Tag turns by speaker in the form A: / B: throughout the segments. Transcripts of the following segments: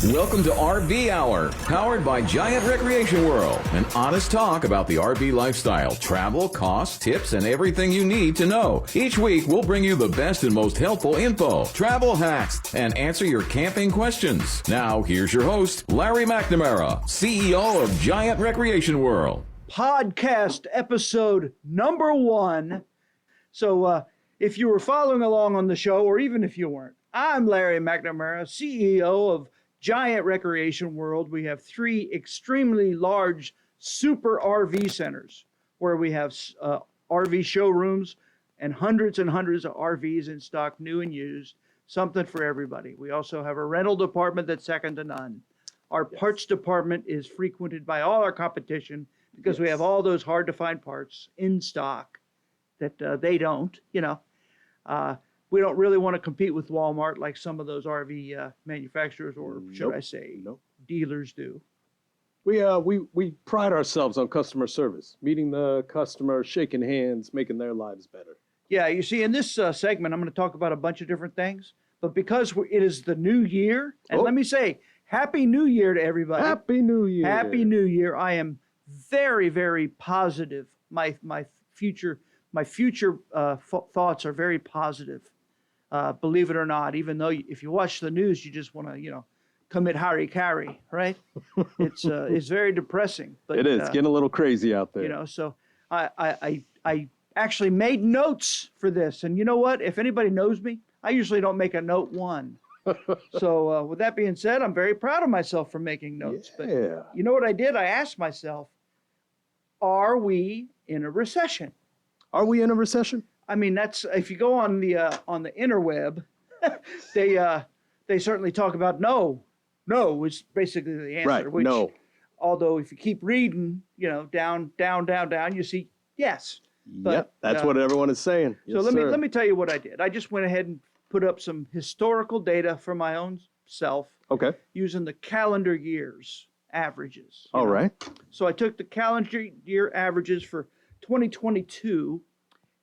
A: Welcome to RV Hour, powered by Giant Recreation World. An honest talk about the RV lifestyle, travel, costs, tips, and everything you need to know. Each week, we'll bring you the best and most helpful info, travel hacks, and answer your camping questions. Now, here's your host, Larry McNamara, CEO of Giant Recreation World.
B: Podcast episode number 1. So if you were following along on the show, or even if you weren't, I'm Larry McNamara, CEO of Giant Recreation World. We have 3 extremely large super RV centers where we have RV showrooms and hundreds of RVs in stock, new and used, something for everybody. We also have a rental department that's second to none. Our parts department is frequented by all our competition because we have all those hard to find parts in stock that they don't, we don't really want to compete with Walmart like some of those RV manufacturers, or should I say, dealers do.
C: We pride ourselves on customer service, meeting the customer, shaking hands, making their lives better.
B: Yeah, you see, in this segment, I'm going to talk about a bunch of different things, but because it is the new year, and let me say, Happy New Year to everybody.
C: Happy New Year.
B: Happy New Year. I am very, very positive. My future thoughts are very positive. Believe it or not, even though if you watch the news, you just want to, commit harikari, right? It's very depressing. But
C: it is getting a little crazy out there.
B: So I actually made notes for this, and you know what? If anybody knows me, I usually don't make a note one. So with that being said, I'm very proud of myself for making notes.
C: Yeah.
B: But you know what I did? I asked myself, are we in a recession?
C: Are we in a recession?
B: I mean, that's if you go on the interweb, they certainly talk about no is basically the answer.
C: Right.
B: Which,
C: no.
B: Although if you keep reading, down, you see yes. But,
C: that's what everyone is saying.
B: So let me tell you what I did. I just went ahead and put up some historical data for my own self.
C: Okay.
B: Using the calendar years averages.
C: All right.
B: So I took the calendar year averages for 2022.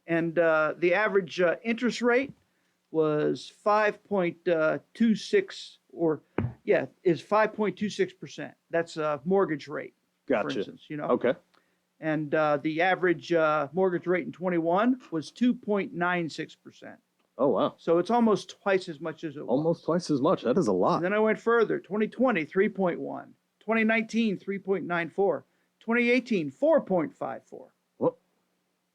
B: And the average interest rate was 5.26, is 5.26%. That's a mortgage rate,
C: Gotcha.
B: for instance.
C: Okay.
B: And the average mortgage rate in 21 was 2.96%.
C: Oh, wow.
B: So it's almost twice as much as it was.
C: Almost twice as much. That is a lot.
B: And then I went further. 2020, 3.1. 2019, 3.94. 2018, 4.54.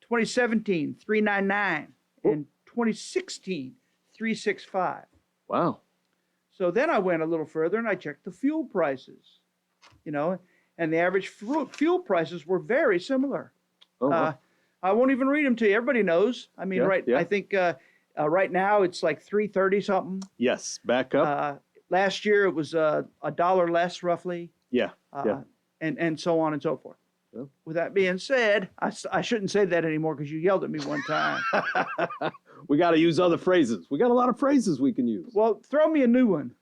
B: 2017, 399, and 2016, 365.
C: Wow.
B: So then I went a little further and I checked the fuel prices, and the average fuel prices were very similar.
C: Oh, wow.
B: I won't even read them to you. Everybody knows. I mean, I think right now it's like $3.30 something.
C: Yes, back up.
B: Last year it was $1 less roughly.
C: Yeah.
B: And so on and so forth. With that being said, I shouldn't say that anymore because you yelled at me one time.
C: We got to use other phrases. We got a lot of phrases we can use.
B: Well, throw me a new one,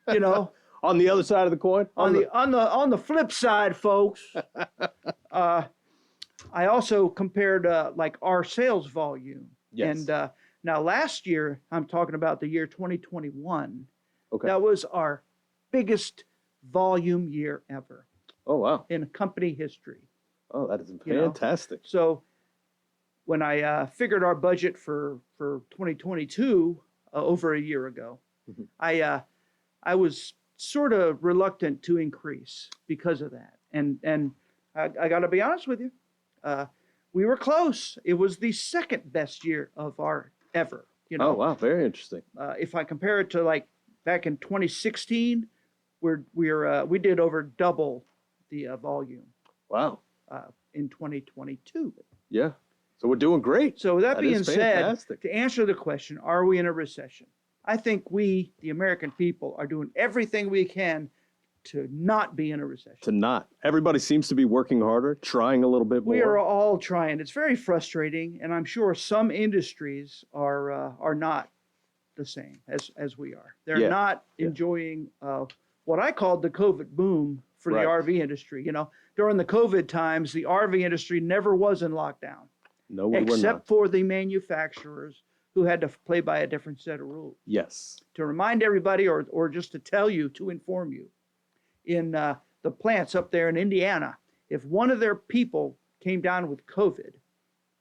C: On the other side of the coin?
B: On the flip side, folks. I also compared like our sales volume.
C: Yes.
B: And now last year, I'm talking about the year 2021.
C: Okay.
B: That was our biggest volume year ever.
C: Oh, wow.
B: In company history.
C: Oh, that is fantastic.
B: So when I figured our budget for 2022 over a year ago, I was sort of reluctant to increase because of that. And I got to be honest with you, we were close. It was the second best year of our ever.
C: Oh, wow. Very interesting.
B: If I compare it to like back in 2016, we did over double the volume.
C: Wow.
B: In 2022.
C: Yeah. So we're doing great.
B: So with that being said,
C: fantastic.
B: to answer the question, are we in a recession? I think we, the American people, are doing everything we can to not be in a recession.
C: To not. Everybody seems to be working harder, trying a little bit more.
B: We are all trying. It's very frustrating, and I'm sure some industries are not the same as we are. They're not enjoying what I called the COVID boom for the RV industry. During the COVID times, the RV industry never was in lockdown.
C: No, we were not.
B: Except for the manufacturers who had to play by a different set of rules.
C: Yes.
B: To remind everybody, or just to tell you, to inform you, in the plants up there in Indiana. If one of their people came down with COVID,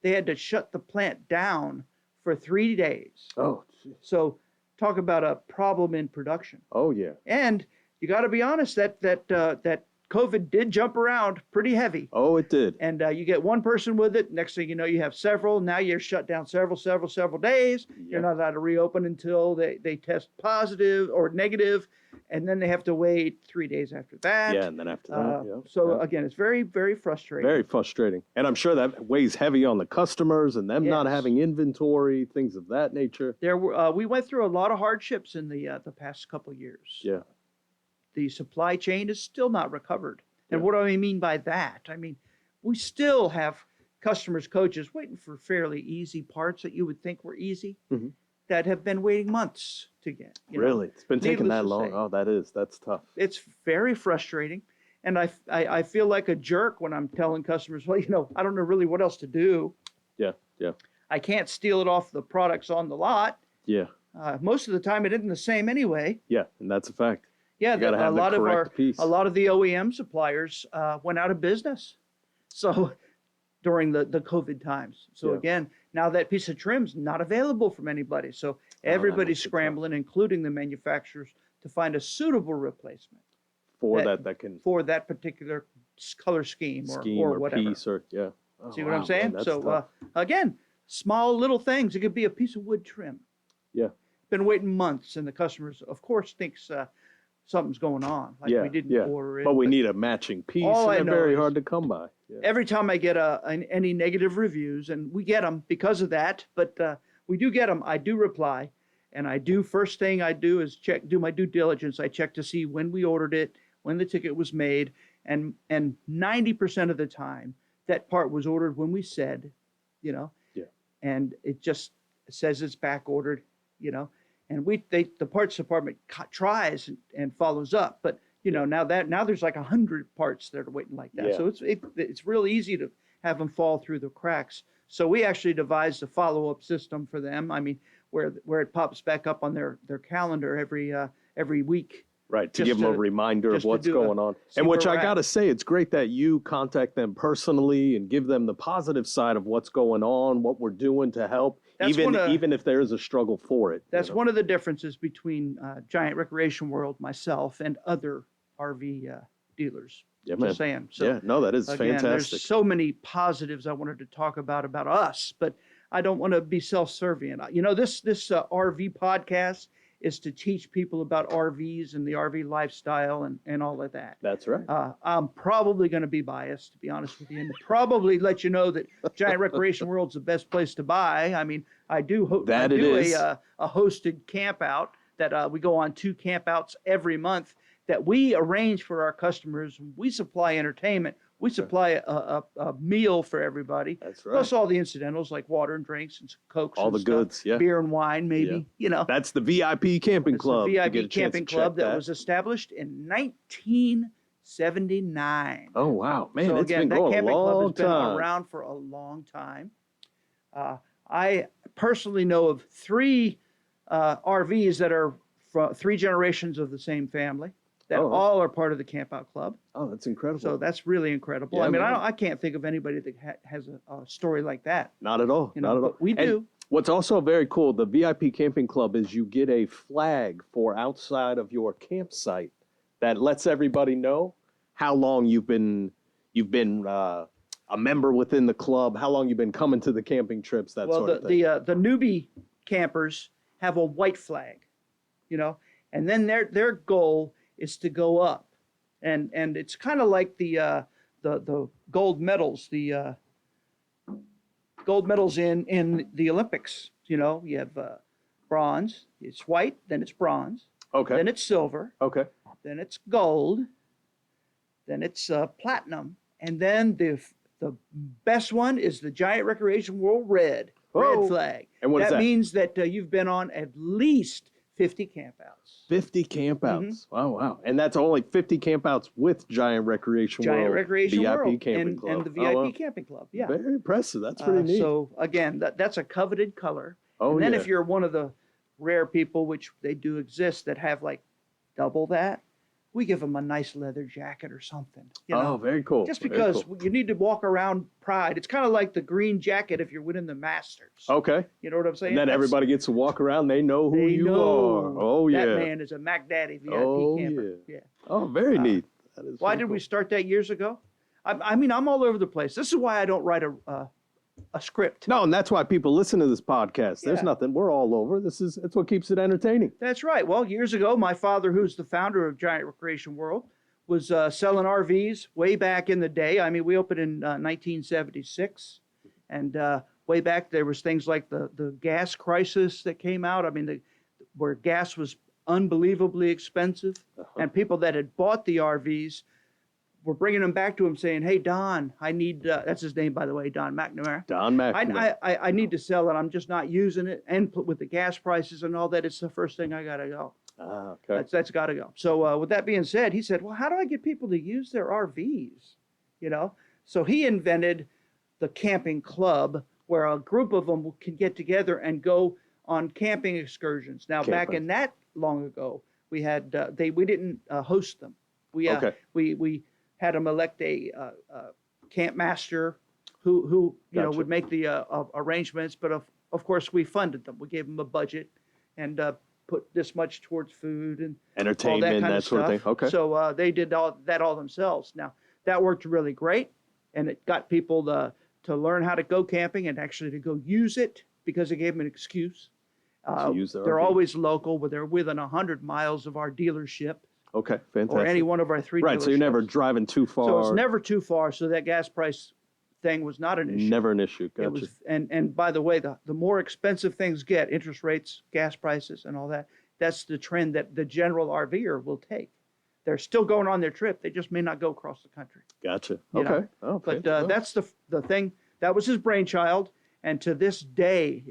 B: they had to shut the plant down for 3 days.
C: Oh, geez.
B: So talk about a problem in production.
C: Oh, yeah.
B: And you got to be honest that COVID did jump around pretty heavy.
C: Oh, it did.
B: And you get one person with it. Next thing you know, you have several. Now you're shut down several days.
C: Yeah.
B: You're not allowed to reopen until they test positive or negative, and then they have to wait 3 days after that.
C: Yeah, and then after that, yeah.
B: So
C: yeah.
B: again, it's very, very frustrating.
C: Very frustrating. And I'm sure that weighs heavy on the customers and them not
B: Yes.
C: having inventory, things of that nature.
B: There were we went through a lot of hardships in the past couple of years.
C: Yeah.
B: The supply chain is still not recovered. And
C: Yeah.
B: what do I mean by that? I mean, we still have customers, coaches waiting for fairly easy parts that you would think were easy
C: Mhm.
B: that have been waiting months to get. you know.
C: Really? It's been taking
B: Needless
C: that
B: to
C: long?
B: say.
C: Oh, that's tough.
B: It's very frustrating. And I feel like a jerk when I'm telling customers, well, I don't know really what else to do.
C: Yeah, yeah,
B: I can't steal it off the products on the lot.
C: yeah,
B: Most of the time, it isn't the same anyway.
C: yeah, and that's a fact.
B: Yeah,
C: You gotta have the correct piece.
B: a lot of the OEM suppliers went out of business. So during the COVID times. So
C: Yeah.
B: again, now that piece of trim's not available from anybody. So everybody's
C: makes it tough.
B: scrambling, including the manufacturers, to find a suitable replacement
C: For
B: that-
C: that can
B: for that particular color scheme or whatever.
C: piece or, yeah. Oh,
B: See what I'm
C: wow,
B: saying?
C: man, that's
B: So
C: tough.
B: again, small little things. It could be a piece of wood trim.
C: Yeah.
B: Been waiting months, and the customers, of course, thinks something's going on. Like
C: Yeah,
B: we didn't
C: yeah.
B: order it.
C: But we need a matching piece,
B: all I
C: and
B: know
C: they're very
B: is-
C: hard to come by. Yeah.
B: Every time I get any negative reviews, and we get them because of that, but we do get them, I do reply. And first thing I do is do my due diligence. I check to see when we ordered it, when the ticket was made, and 90% of the time, that part was ordered when we said,
C: Yeah.
B: and it just says it's back ordered, and the parts department tries and follows up, but now there's like 100 parts that are waiting like that.
C: Yeah.
B: So it's real easy to have them fall through the cracks. So we actually devised a follow-up system for them. I mean, where it pops back up on their calendar every week.
C: Right, to
B: just
C: give them a
B: to-
C: reminder of
B: just to
C: what's
B: do a-
C: going on.
B: see
C: And which
B: where
C: I
B: we're
C: got to
B: at.
C: say, it's great that you contact them personally and give them the positive side of what's going on, what we're doing to help,
B: That's
C: even if there is a struggle for it.
B: That's one of the differences between Giant Recreation World, myself, and other RV dealers.
C: Yeah, man.
B: Just saying. So
C: Yeah, no, that is
B: again,
C: fantastic.
B: there's so many positives I wanted to talk about us, but I don't want to be self-serving. This RV podcast is to teach people about RVs and the RV lifestyle and all of that.
C: That's right.
B: I'm probably going to be biased, to be honest with you, and probably let you know that Giant Recreation World's the best place to buy. I mean, I do
C: That it is.
B: a hosted camp out that we go on 2 campouts every month that we arrange for our customers. We supply entertainment. We supply a meal for everybody.
C: That's right.
B: Plus all the incidentals like water and drinks and Cokes
C: All
B: and
C: the
B: stuff,
C: goods, yeah.
B: beer and wine, maybe,
C: That's the VIP Camping
B: It's
C: Club.
B: the
C: You get
B: VIP
C: a chance
B: Camping
C: to
B: Club
C: check
B: that was established in 1979.
C: Oh, wow. Man,
B: So
C: it's
B: again,
C: been
B: that
C: going a
B: camping club
C: long
B: has been
C: time.
B: around for a long time. I personally know of 3 RVs that are from 3 generations of the same family that
C: Oh.
B: all are part of the Camp Out Club.
C: Oh, that's incredible.
B: So that's really incredible.
C: Yeah,
B: I mean,
C: man.
B: I can't think of anybody that has a story like that.
C: Not at all. Not at all.
B: But we
C: And
B: do.
C: what's also very cool, the VIP Camping Club, is you get a flag for outside of your campsite that lets everybody know how long you've been a member within the club, how long you've been coming to the camping trips, that
B: Well,
C: sort of thing.
B: the newbie campers have a white flag, and then their goal is to go up, and it's kind of like the gold medals, the gold medals in the Olympics. You have bronze, it's white, then it's bronze,
C: Okay.
B: then it's silver,
C: Okay.
B: then it's gold, then it's platinum, and then the best one is the Giant Recreation World red
C: Oh.
B: flag.
C: And what is that?
B: means that you've been on at least 50 campouts.
C: 50 campouts.
B: Mm-hmm.
C: Wow, wow. And that's only 50 campouts with Giant Recreation
B: Giant
C: World
B: Recreation
C: VIP
B: World
C: Camping
B: and,
C: Club.
B: and the
C: Oh,
B: VIP
C: wow.
B: Camping Club. Yeah.
C: Very impressive. That's pretty neat.
B: So again, that's a coveted color.
C: Oh,
B: and then
C: yeah.
B: if you're one of the rare people, which they do exist, that have like double that, we give them a nice leather jacket or something. You
C: Oh,
B: know?
C: very cool.
B: Just
C: very
B: because
C: cool.
B: you need to walk around pride. It's kind of like the green jacket if you're winning the Masters.
C: Okay.
B: You know what I'm saying?
C: And then
B: That's-
C: everybody gets to walk around. They know who
B: they
C: you
B: know
C: are. Oh, yeah.
B: That man is a Mac Daddy VIP
C: Oh,
B: camper.
C: yeah.
B: Yeah.
C: Oh, very neat. That is
B: Why
C: very
B: did we
C: cool.
B: start that years ago? I mean, I'm all over the place. This is why I don't write a script.
C: No, and that's why people listen to this podcast. There's
B: Yeah.
C: nothing. We're all over. It's what keeps it entertaining.
B: That's right. Well, years ago, my father, who's the founder of Giant Recreation World, was selling RVs way back in the day. I mean, we opened in 1976, and way back there was things like the gas crisis that came out. I mean, where gas was unbelievably expensive, and people that had bought the RVs were bringing them back to him saying, "Hey, Don, I need." That's his name, by the way, Don McNamara.
C: Don McNamara.
B: I need to sell it. I'm just not using it, and with the gas prices and all that, it's the first thing I gotta go.
C: Okay.
B: That's got to go. So with that being said, he said, "Well, how do I get people to use their RVs?" You know, so he invented the camping club, where a group of them can get together and go on camping excursions. Now, back
C: Camping.
B: in that long ago, we had we didn't host them.
C: Okay.
B: We had them elect a camp master who
C: Gotcha.
B: would make the arrangements, but of course we funded them. We gave them a budget and put this much towards food and all
C: Entertainment,
B: that kind
C: that
B: of
C: sort of
B: stuff.
C: thing. Okay.
B: So they did all themselves. Now that worked really great, and it got people to learn how to go camping and actually to go use it because it gave them an excuse.
C: To use their
B: They're
C: RV.
B: always local, where they're within 100 miles of our dealership
C: Okay. Fantastic.
B: or any one of our three
C: Right. So you're
B: dealerships.
C: never driving too far.
B: So it's never too far. So that gas price thing was not an issue.
C: Never an issue.
B: It
C: Gotcha.
B: was, and by the way, the more expensive things get, interest rates, gas prices, and all that, that's the trend that the general RVer will take. They're still going on their trip. They just may not go across the country.
C: Gotcha.
B: You know,
C: Okay. Oh,
B: But
C: fantastic.
B: that's the thing. That was his brainchild, and to this day,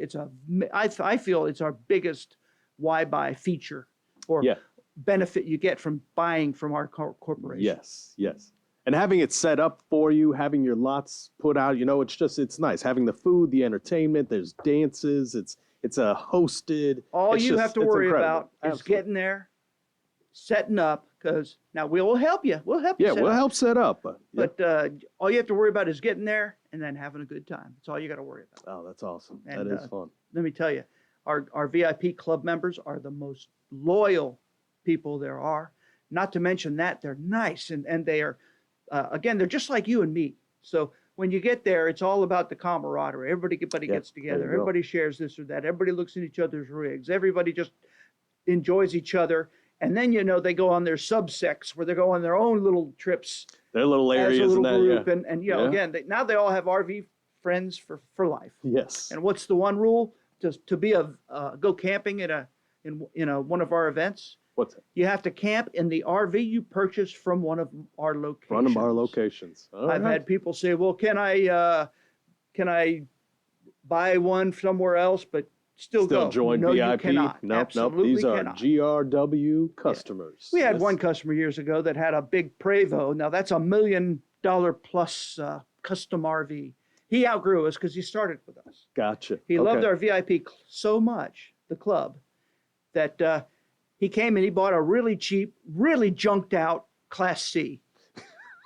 B: I feel it's our biggest why buy feature or
C: Yeah.
B: benefit you get from buying from our corporation.
C: Yes, yes. And having it set up for you, having your lots put out, it's nice. Having the food, the entertainment, there's dances, it's a hosted.
B: All
C: it's
B: you
C: just-
B: have to
C: it's
B: worry
C: incredible.
B: about is
C: Absolutely.
B: getting there, setting up, because now we will help you. We'll help you.
C: Yeah,
B: set
C: we'll
B: up.
C: help set up. Yeah.
B: But all you have to worry about is getting there and then having a good time. That's all you got to worry about.
C: Oh, that's awesome.
B: And,
C: that is fun.
B: Let me tell you, our VIP club members are the most loyal people there are. Not to mention that they're nice and they are, again, they're just like you and me. So when you get there, it's all about the camaraderie. Everybody
C: Yeah,
B: gets together.
C: there you go.
B: Everybody shares this or that. Everybody looks at each other's rigs. Everybody just enjoys each other. And then, they go on their subsects where they go on their own little trips
C: Their little
B: as a
C: areas
B: little
C: and that,
B: group.
C: yeah.
B: And
C: Yeah.
B: again, now they all have RV friends for life.
C: Yes.
B: And what's the one rule to be go camping in one of our events?
C: What's it?
B: You have to camp in the RV you purchased from one of our locations.
C: One of our locations. All
B: I've
C: right.
B: had people say, "Well, can I buy one somewhere else, but still go?"
C: join
B: No,
C: VIP.
B: you cannot.
C: Nope,
B: Absolutely
C: These are
B: cannot.
C: GRW customers.
B: We had
C: Yes.
B: one customer years ago that had a big Prevost. Now that's $1 million plus custom RV. He outgrew us because he started with us.
C: Gotcha.
B: He
C: Okay.
B: loved our VIP so much, the club, that he came and he bought a really cheap, really junked out Class C.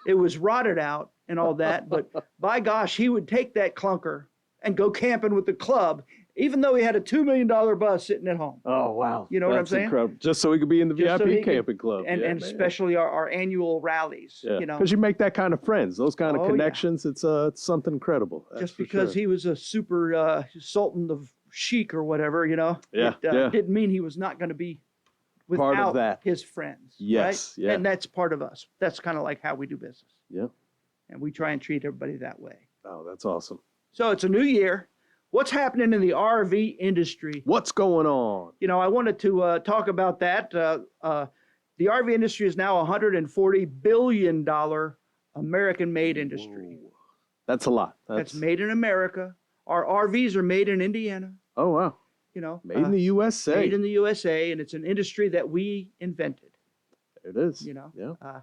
B: It was rotted out and all that, but by gosh, he would take that clunker and go camping with the club, even though he had a $2 million bus sitting at home.
C: Oh, wow.
B: You know what I'm
C: That's
B: saying?
C: Incredible. Just so we could be in the
B: Just so
C: VIP
B: he could-
C: camping club.
B: And,
C: Yeah,
B: and
C: man.
B: especially our annual rallies,
C: Yeah.
B: you know.
C: Because you make that kind of friends, those kind of
B: Oh, yeah.
C: connections. It's something incredible. That's
B: Just
C: for
B: because
C: sure.
B: he was a super sultan of chic or whatever,
C: Yeah,
B: it
C: yeah.
B: didn't mean he was not going to be without
C: Part of that.
B: his friends.
C: Yes,
B: right?
C: yeah.
B: And that's part of us. That's kind of like how we do business.
C: Yeah.
B: And we try and treat everybody that way.
C: Oh, that's awesome.
B: So it's a new year. What's happening in the RV industry?
C: What's going on?
B: I wanted to talk about that. The RV industry is now a $140 billion American-made industry.
C: Whoa. That's a lot.
B: That's made in America. Our RVs are made in Indiana.
C: Oh, wow.
B: Made
C: Made in the USA.
B: Made in the USA, and it's an industry that we invented.
C: There it is.
B: Yeah.
C: Yeah.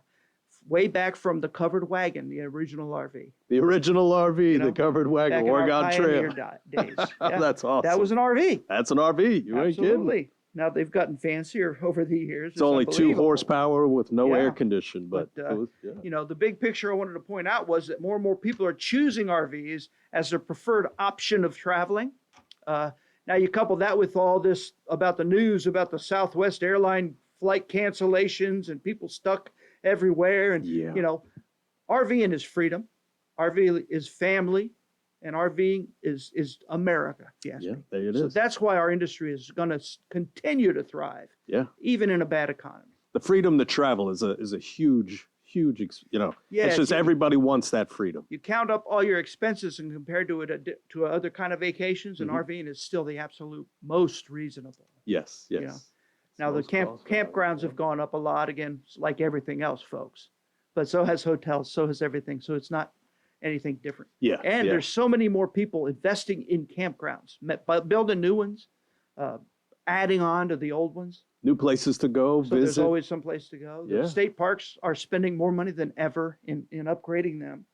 B: Way back from the covered wagon, the original RV.
C: The original RV,
B: know,
C: the covered
B: Back
C: wagon,
B: in our
C: Oregon
B: pioneer
C: Trail.
B: days. Yeah.
C: That's awesome.
B: That was an RV.
C: That's an RV. You ain't kidding.
B: Absolutely. Now they've gotten fancier over the years.
C: It's only 2
B: unbelievable.
C: horsepower with no
B: Yeah.
C: air condition, but,
B: But,
C: it was, yeah.
B: You know, the big picture I wanted to point out was that more and more people are choosing RVs as their preferred option of traveling. Now you couple that with all this about the news about the Southwest airline flight cancellations and people stuck everywhere. And,
C: Yeah.
B: you know, RVing is freedom, RV is family, and RVing is America, if you ask
C: Yeah,
B: me.
C: there it
B: So
C: is.
B: that's why our industry is going to continue to thrive,
C: Yeah.
B: even in a bad economy.
C: The freedom to travel is a huge,
B: Yeah,
C: it's just
B: you-
C: everybody wants that freedom.
B: You count up all your expenses and compared to it to other kind of vacations, and
C: Mhm.
B: RVing is still the absolute most reasonable.
C: Yes, yes.
B: You know, Now the campgrounds have gone up a lot again, like everything else, folks. But so has hotels, so has everything. So it's not anything different.
C: Yeah.
B: And
C: yeah.
B: there's so many more people investing in campgrounds, building new ones, adding on to the old ones.
C: New places to go,
B: So there's
C: visit.
B: always some place to go. The
C: Yeah.
B: state parks are spending more money than ever in upgrading them.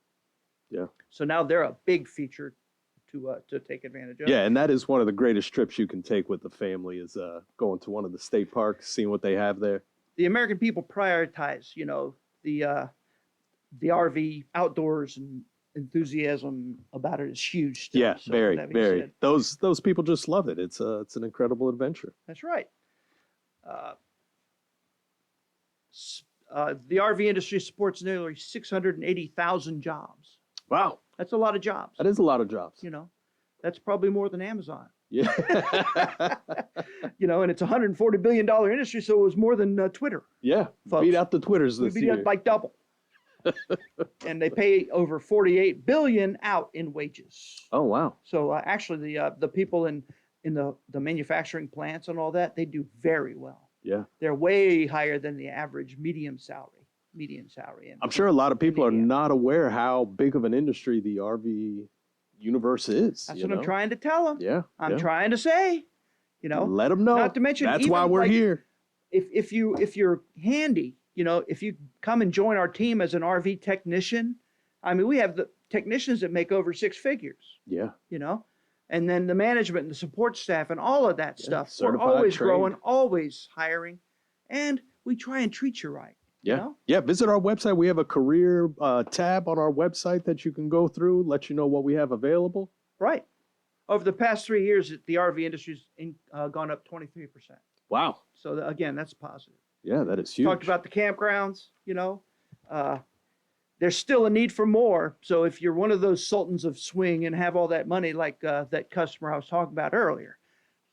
C: Yeah.
B: So now they're a big feature to take advantage of.
C: Yeah, and that is one of the greatest trips you can take with the family is going to one of the state parks, seeing what they have there.
B: The American people prioritize, you know, the RV outdoors and enthusiasm about it is huge. Still.
C: Yeah,
B: So
C: very,
B: that being
C: very.
B: said,
C: Those people just love it. It's an incredible adventure.
B: That's right. The RV industry supports nearly 680,000 jobs.
C: Wow,
B: That's a lot of jobs.
C: that is a lot of jobs.
B: You know, that's probably more than Amazon.
C: Yeah.
B: You know, and it's a $140 billion industry, so it was more than Twitter.
C: Yeah,
B: Folks,
C: beat out the Twitters
B: We
C: this
B: beat
C: year.
B: it like double. And they pay over $48 billion out in wages.
C: Oh wow.
B: So actually, the people in the manufacturing plants and all that, they do very well.
C: Yeah,
B: They're way higher than the average median salary. And
C: I'm sure a lot of people are
B: India.
C: not aware how big of an industry the RV universe is.
B: That's
C: you
B: what I'm
C: know?
B: trying to tell them.
C: Yeah,
B: I'm
C: yeah.
B: thy to say, you know,
C: Let them know.
B: not to mention
C: that's
B: even
C: why we're
B: like-
C: here.
B: if you're handy, you know, if you come and join our team as an RV technician, I mean, we have the technicians that make over 6 figures,
C: Yeah,
B: you know, and then the management and the support staff and all of that
C: Yeah,
B: stuff. We're
C: certified,
B: always
C: trained.
B: growing, always hiring, and we try and treat you right.
C: yeah,
B: You know?
C: yeah. Visit our website. We have a career tab on our website that you can go through, let you know what we have available.
B: Right. Over the past 3 years, the RV industry's gone up 23%.
C: Wow.
B: So again, that's positive.
C: Yeah, that is huge.
B: Talked about the campgrounds, you know. There's still a need for more. So if you're one of those sultans of swing and have all that money, like that customer I was talking about earlier,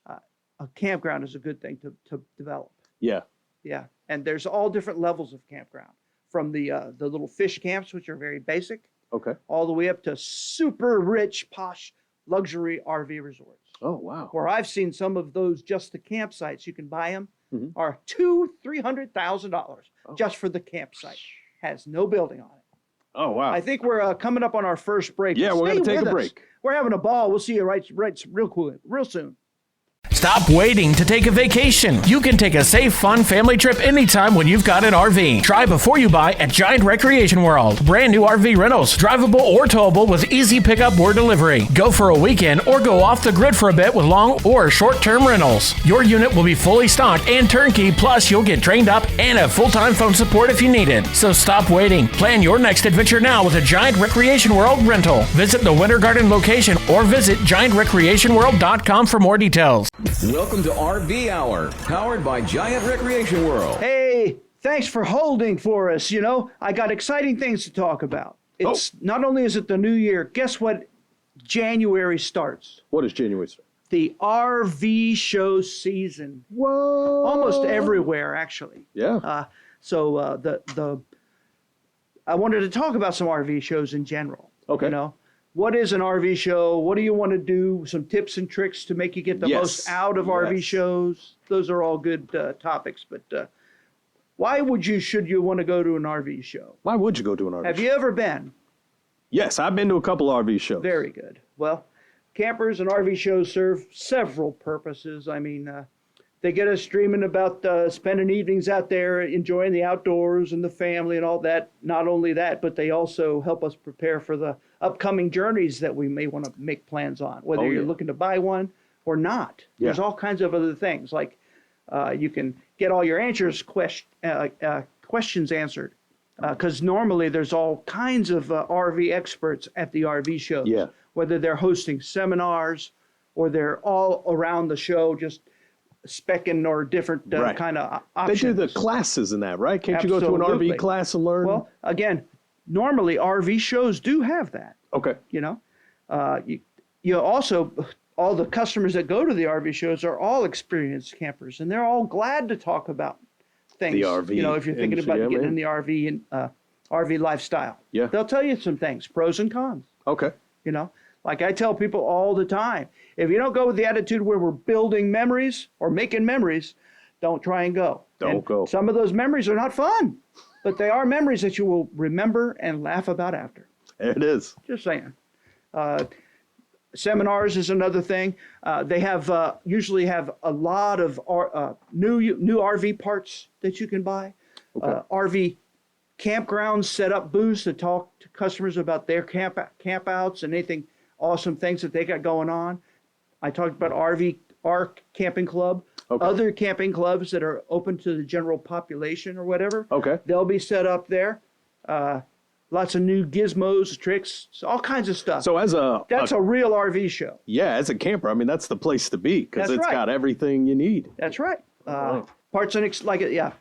B: a campground is a good thing to develop.
C: Yeah,
B: Yeah, and there's all different levels of campground, from the little fish camps, which are very basic,
C: okay.
B: all the way up to super rich, posh, luxury RV resorts.
C: Oh, wow.
B: Where I've seen some of those, just the campsites, you can buy them,
C: Mhm.
B: are $200,000-$300,000
C: Oh.
B: just for the campsite. Has no building on it.
C: Oh, wow.
B: I think we're coming up on our first break.
C: Yeah, we're
B: Stay
C: gonna take
B: with
C: a
B: us.
C: break.
B: We're having a ball. We'll see you right real soon.
D: Stop waiting to take a vacation. You can take a safe, fun family trip anytime when you've got an RV. Try before you buy at Giant Recreation World. Brand new RV rentals, drivable or towable with easy pickup or delivery. Go for a weekend or go off the grid for a bit with long or short-term rentals. Your unit will be fully stocked and turnkey, plus you'll get trained up and have full-time phone support if you need it. So stop waiting. Plan your next adventure now with a Giant Recreation World rental. Visit the Winter Garden location or visit giantrecreationworld.com for more details.
A: Welcome to RV Hour, powered by Giant Recreation World.
B: Hey, thanks for holding for us. You know, I got exciting things to talk about. It's not only is it the new year, guess what? January starts.
C: What is January?
B: The RV show season.
C: Whoa.
B: Almost everywhere, actually.
C: Yeah.
B: So I wanted to talk about some RV shows in general.
C: Okay.
B: You know, what is an RV show? What do you want to do? Some tips and tricks to make you get the
C: Yes.
B: most out of RV
C: Yes.
B: shows. Those are all good topics. But why should you want to go to an RV show?
C: Why would you go to an RV
B: Have
C: show?
B: you ever been?
C: Yes, I've been to a couple RV shows.
B: Very good. Well, campers and RV shows serve several purposes. I mean, they get us dreaming about spending evenings out there, enjoying the outdoors and the family and all that. Not only that, but they also help us prepare for the upcoming journeys that we may want to make plans on, whether
C: Oh,
B: you're
C: yeah.
B: looking to buy one or not.
C: Yeah.
B: There's all kinds of other things. Like You can get all your questions answered. Because normally there's all kinds of RV experts at the RV shows.
C: Yeah.
B: Whether they're hosting seminars or they're all around the show just specking or different
C: Right.
B: kind of
C: They
B: options.
C: do the classes in that, right? Can't you go to an
B: Absolutely.
C: RV class and learn?
B: Well, again, normally RV shows do have that.
C: okay.
B: You know, you also, all the customers that go to the RV shows are all experienced campers, and they're all glad to talk about things.
C: The RV
B: You know, if you're thinking
C: industry,
B: about
C: yeah,
B: getting
C: man.
B: in the RV and RV lifestyle,
C: Yeah.
B: they'll tell you some things, pros and cons.
C: Okay.
B: You know, like I tell people all the time, if you don't go with the attitude where we're building memories or making memories, don't try and go.
C: Don't
B: And
C: go.
B: Some of those memories are not fun, but they are memories that you will remember and laugh about after.
C: There it is.
B: Just saying. Seminars is another thing. They have usually have a lot of new RV parts that you can buy.
C: Okay.
B: RV campgrounds set up booths to talk to customers about their campouts and anything awesome things that they got going on. I talked about our camping club.
C: Okay.
B: Other camping clubs that are open to the general population or whatever.
C: Okay.
B: They'll be set up there. Lots of new gizmos, tricks, all kinds of stuff.
C: So as
B: That's a real RV show.
C: yeah, as a camper, I mean, that's the place to be because
B: That's
C: it's
B: right.
C: got everything you need.
B: That's right.
C: Right.
B: Parts and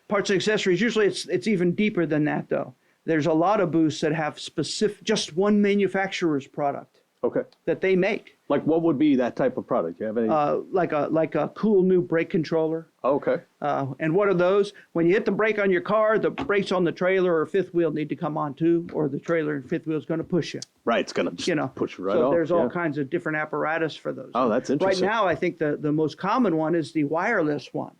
B: parts and accessories. Usually, it's even deeper than that, though. There's a lot of booths that have specific, just one manufacturer's product
C: Okay.
B: that they make.
C: Like what would be that type of product? Do you have any?
B: Like a cool new brake controller.
C: okay.
B: And what are those? When you hit the brake on your car, the brakes on the trailer or fifth wheel need to come on too, or the trailer and fifth wheel is going to push you.
C: Right. It's going to just
B: You know,
C: push right
B: so
C: off.
B: there's all
C: yeah.
B: kinds of different apparatus for those.
C: Oh, that's interesting.
B: Right now, I think the most common one is the wireless one,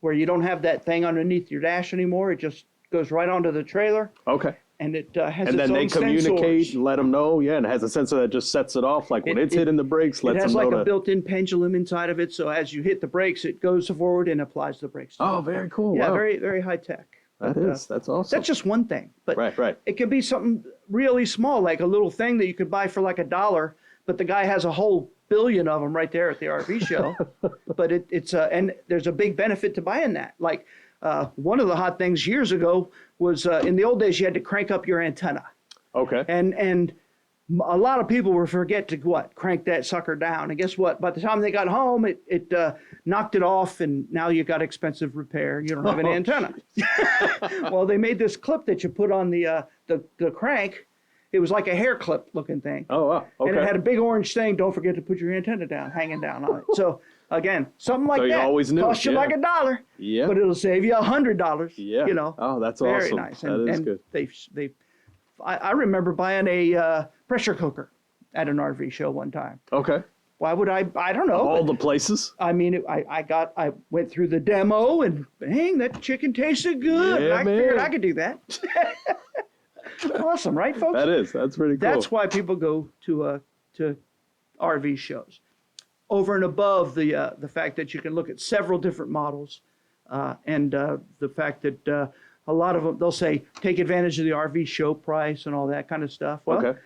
B: where you don't have that thing underneath your dash anymore. It just goes right onto the trailer,
C: Okay.
B: and it has
C: And
B: its
C: then
B: own
C: they communicate
B: sensors.
C: and let them know. Yeah, and it has a sensor that just sets it off. Like when it's hitting the brakes,
B: It
C: lets
B: has
C: them know
B: like a
C: to.
B: built-in pendulum inside of it, so as you hit the brakes, it goes forward and applies the brakes.
C: Oh, very cool.
B: Yeah,
C: Wow.
B: very, very high tech.
C: That
B: But,
C: is. That's awesome.
B: That's just one thing, but
C: Right.
B: it could be something really small, like a little thing that you could buy for like $1, but the guy has a whole billion of them right there at the RV show. But it's and there's a big benefit to buying that. Like one of the hot things years ago was in the old days you had to crank up your antenna,
C: Okay.
B: and a lot of people would forget to crank that sucker down. And guess what? By the time they got home, it knocked it off, and now you got expensive repair. You don't have an antenna. Well, they made this clip that you put on the crank. It was like a hair clip looking thing.
C: Oh, wow. Okay.
B: And it had a big orange thing, don't forget to put your antenna down, hanging down on it. So again, something like
C: So you
B: that
C: always knew,
B: costs you
C: yeah.
B: like $1,
C: Yeah.
B: but it'll save you $100.
C: Yeah.
B: You know.
C: Oh, that's
B: very
C: awesome.
B: nice.
C: That is good.
B: I remember buying a pressure cooker at an RV show one time.
C: Okay.
B: Why would I don't know.
C: All
B: but,
C: the places.
B: I mean, I went through the demo and bang, that chicken tasted good.
C: Yeah,
B: I figured
C: man.
B: I could do that. Awesome, right, folks?
C: That's pretty cool.
B: That's why people go to RV shows. Over and above the fact that you can look at several different models, and the fact that a lot of them, they'll say take advantage of the RV show price and all that kind of stuff. Well,
C: Okay.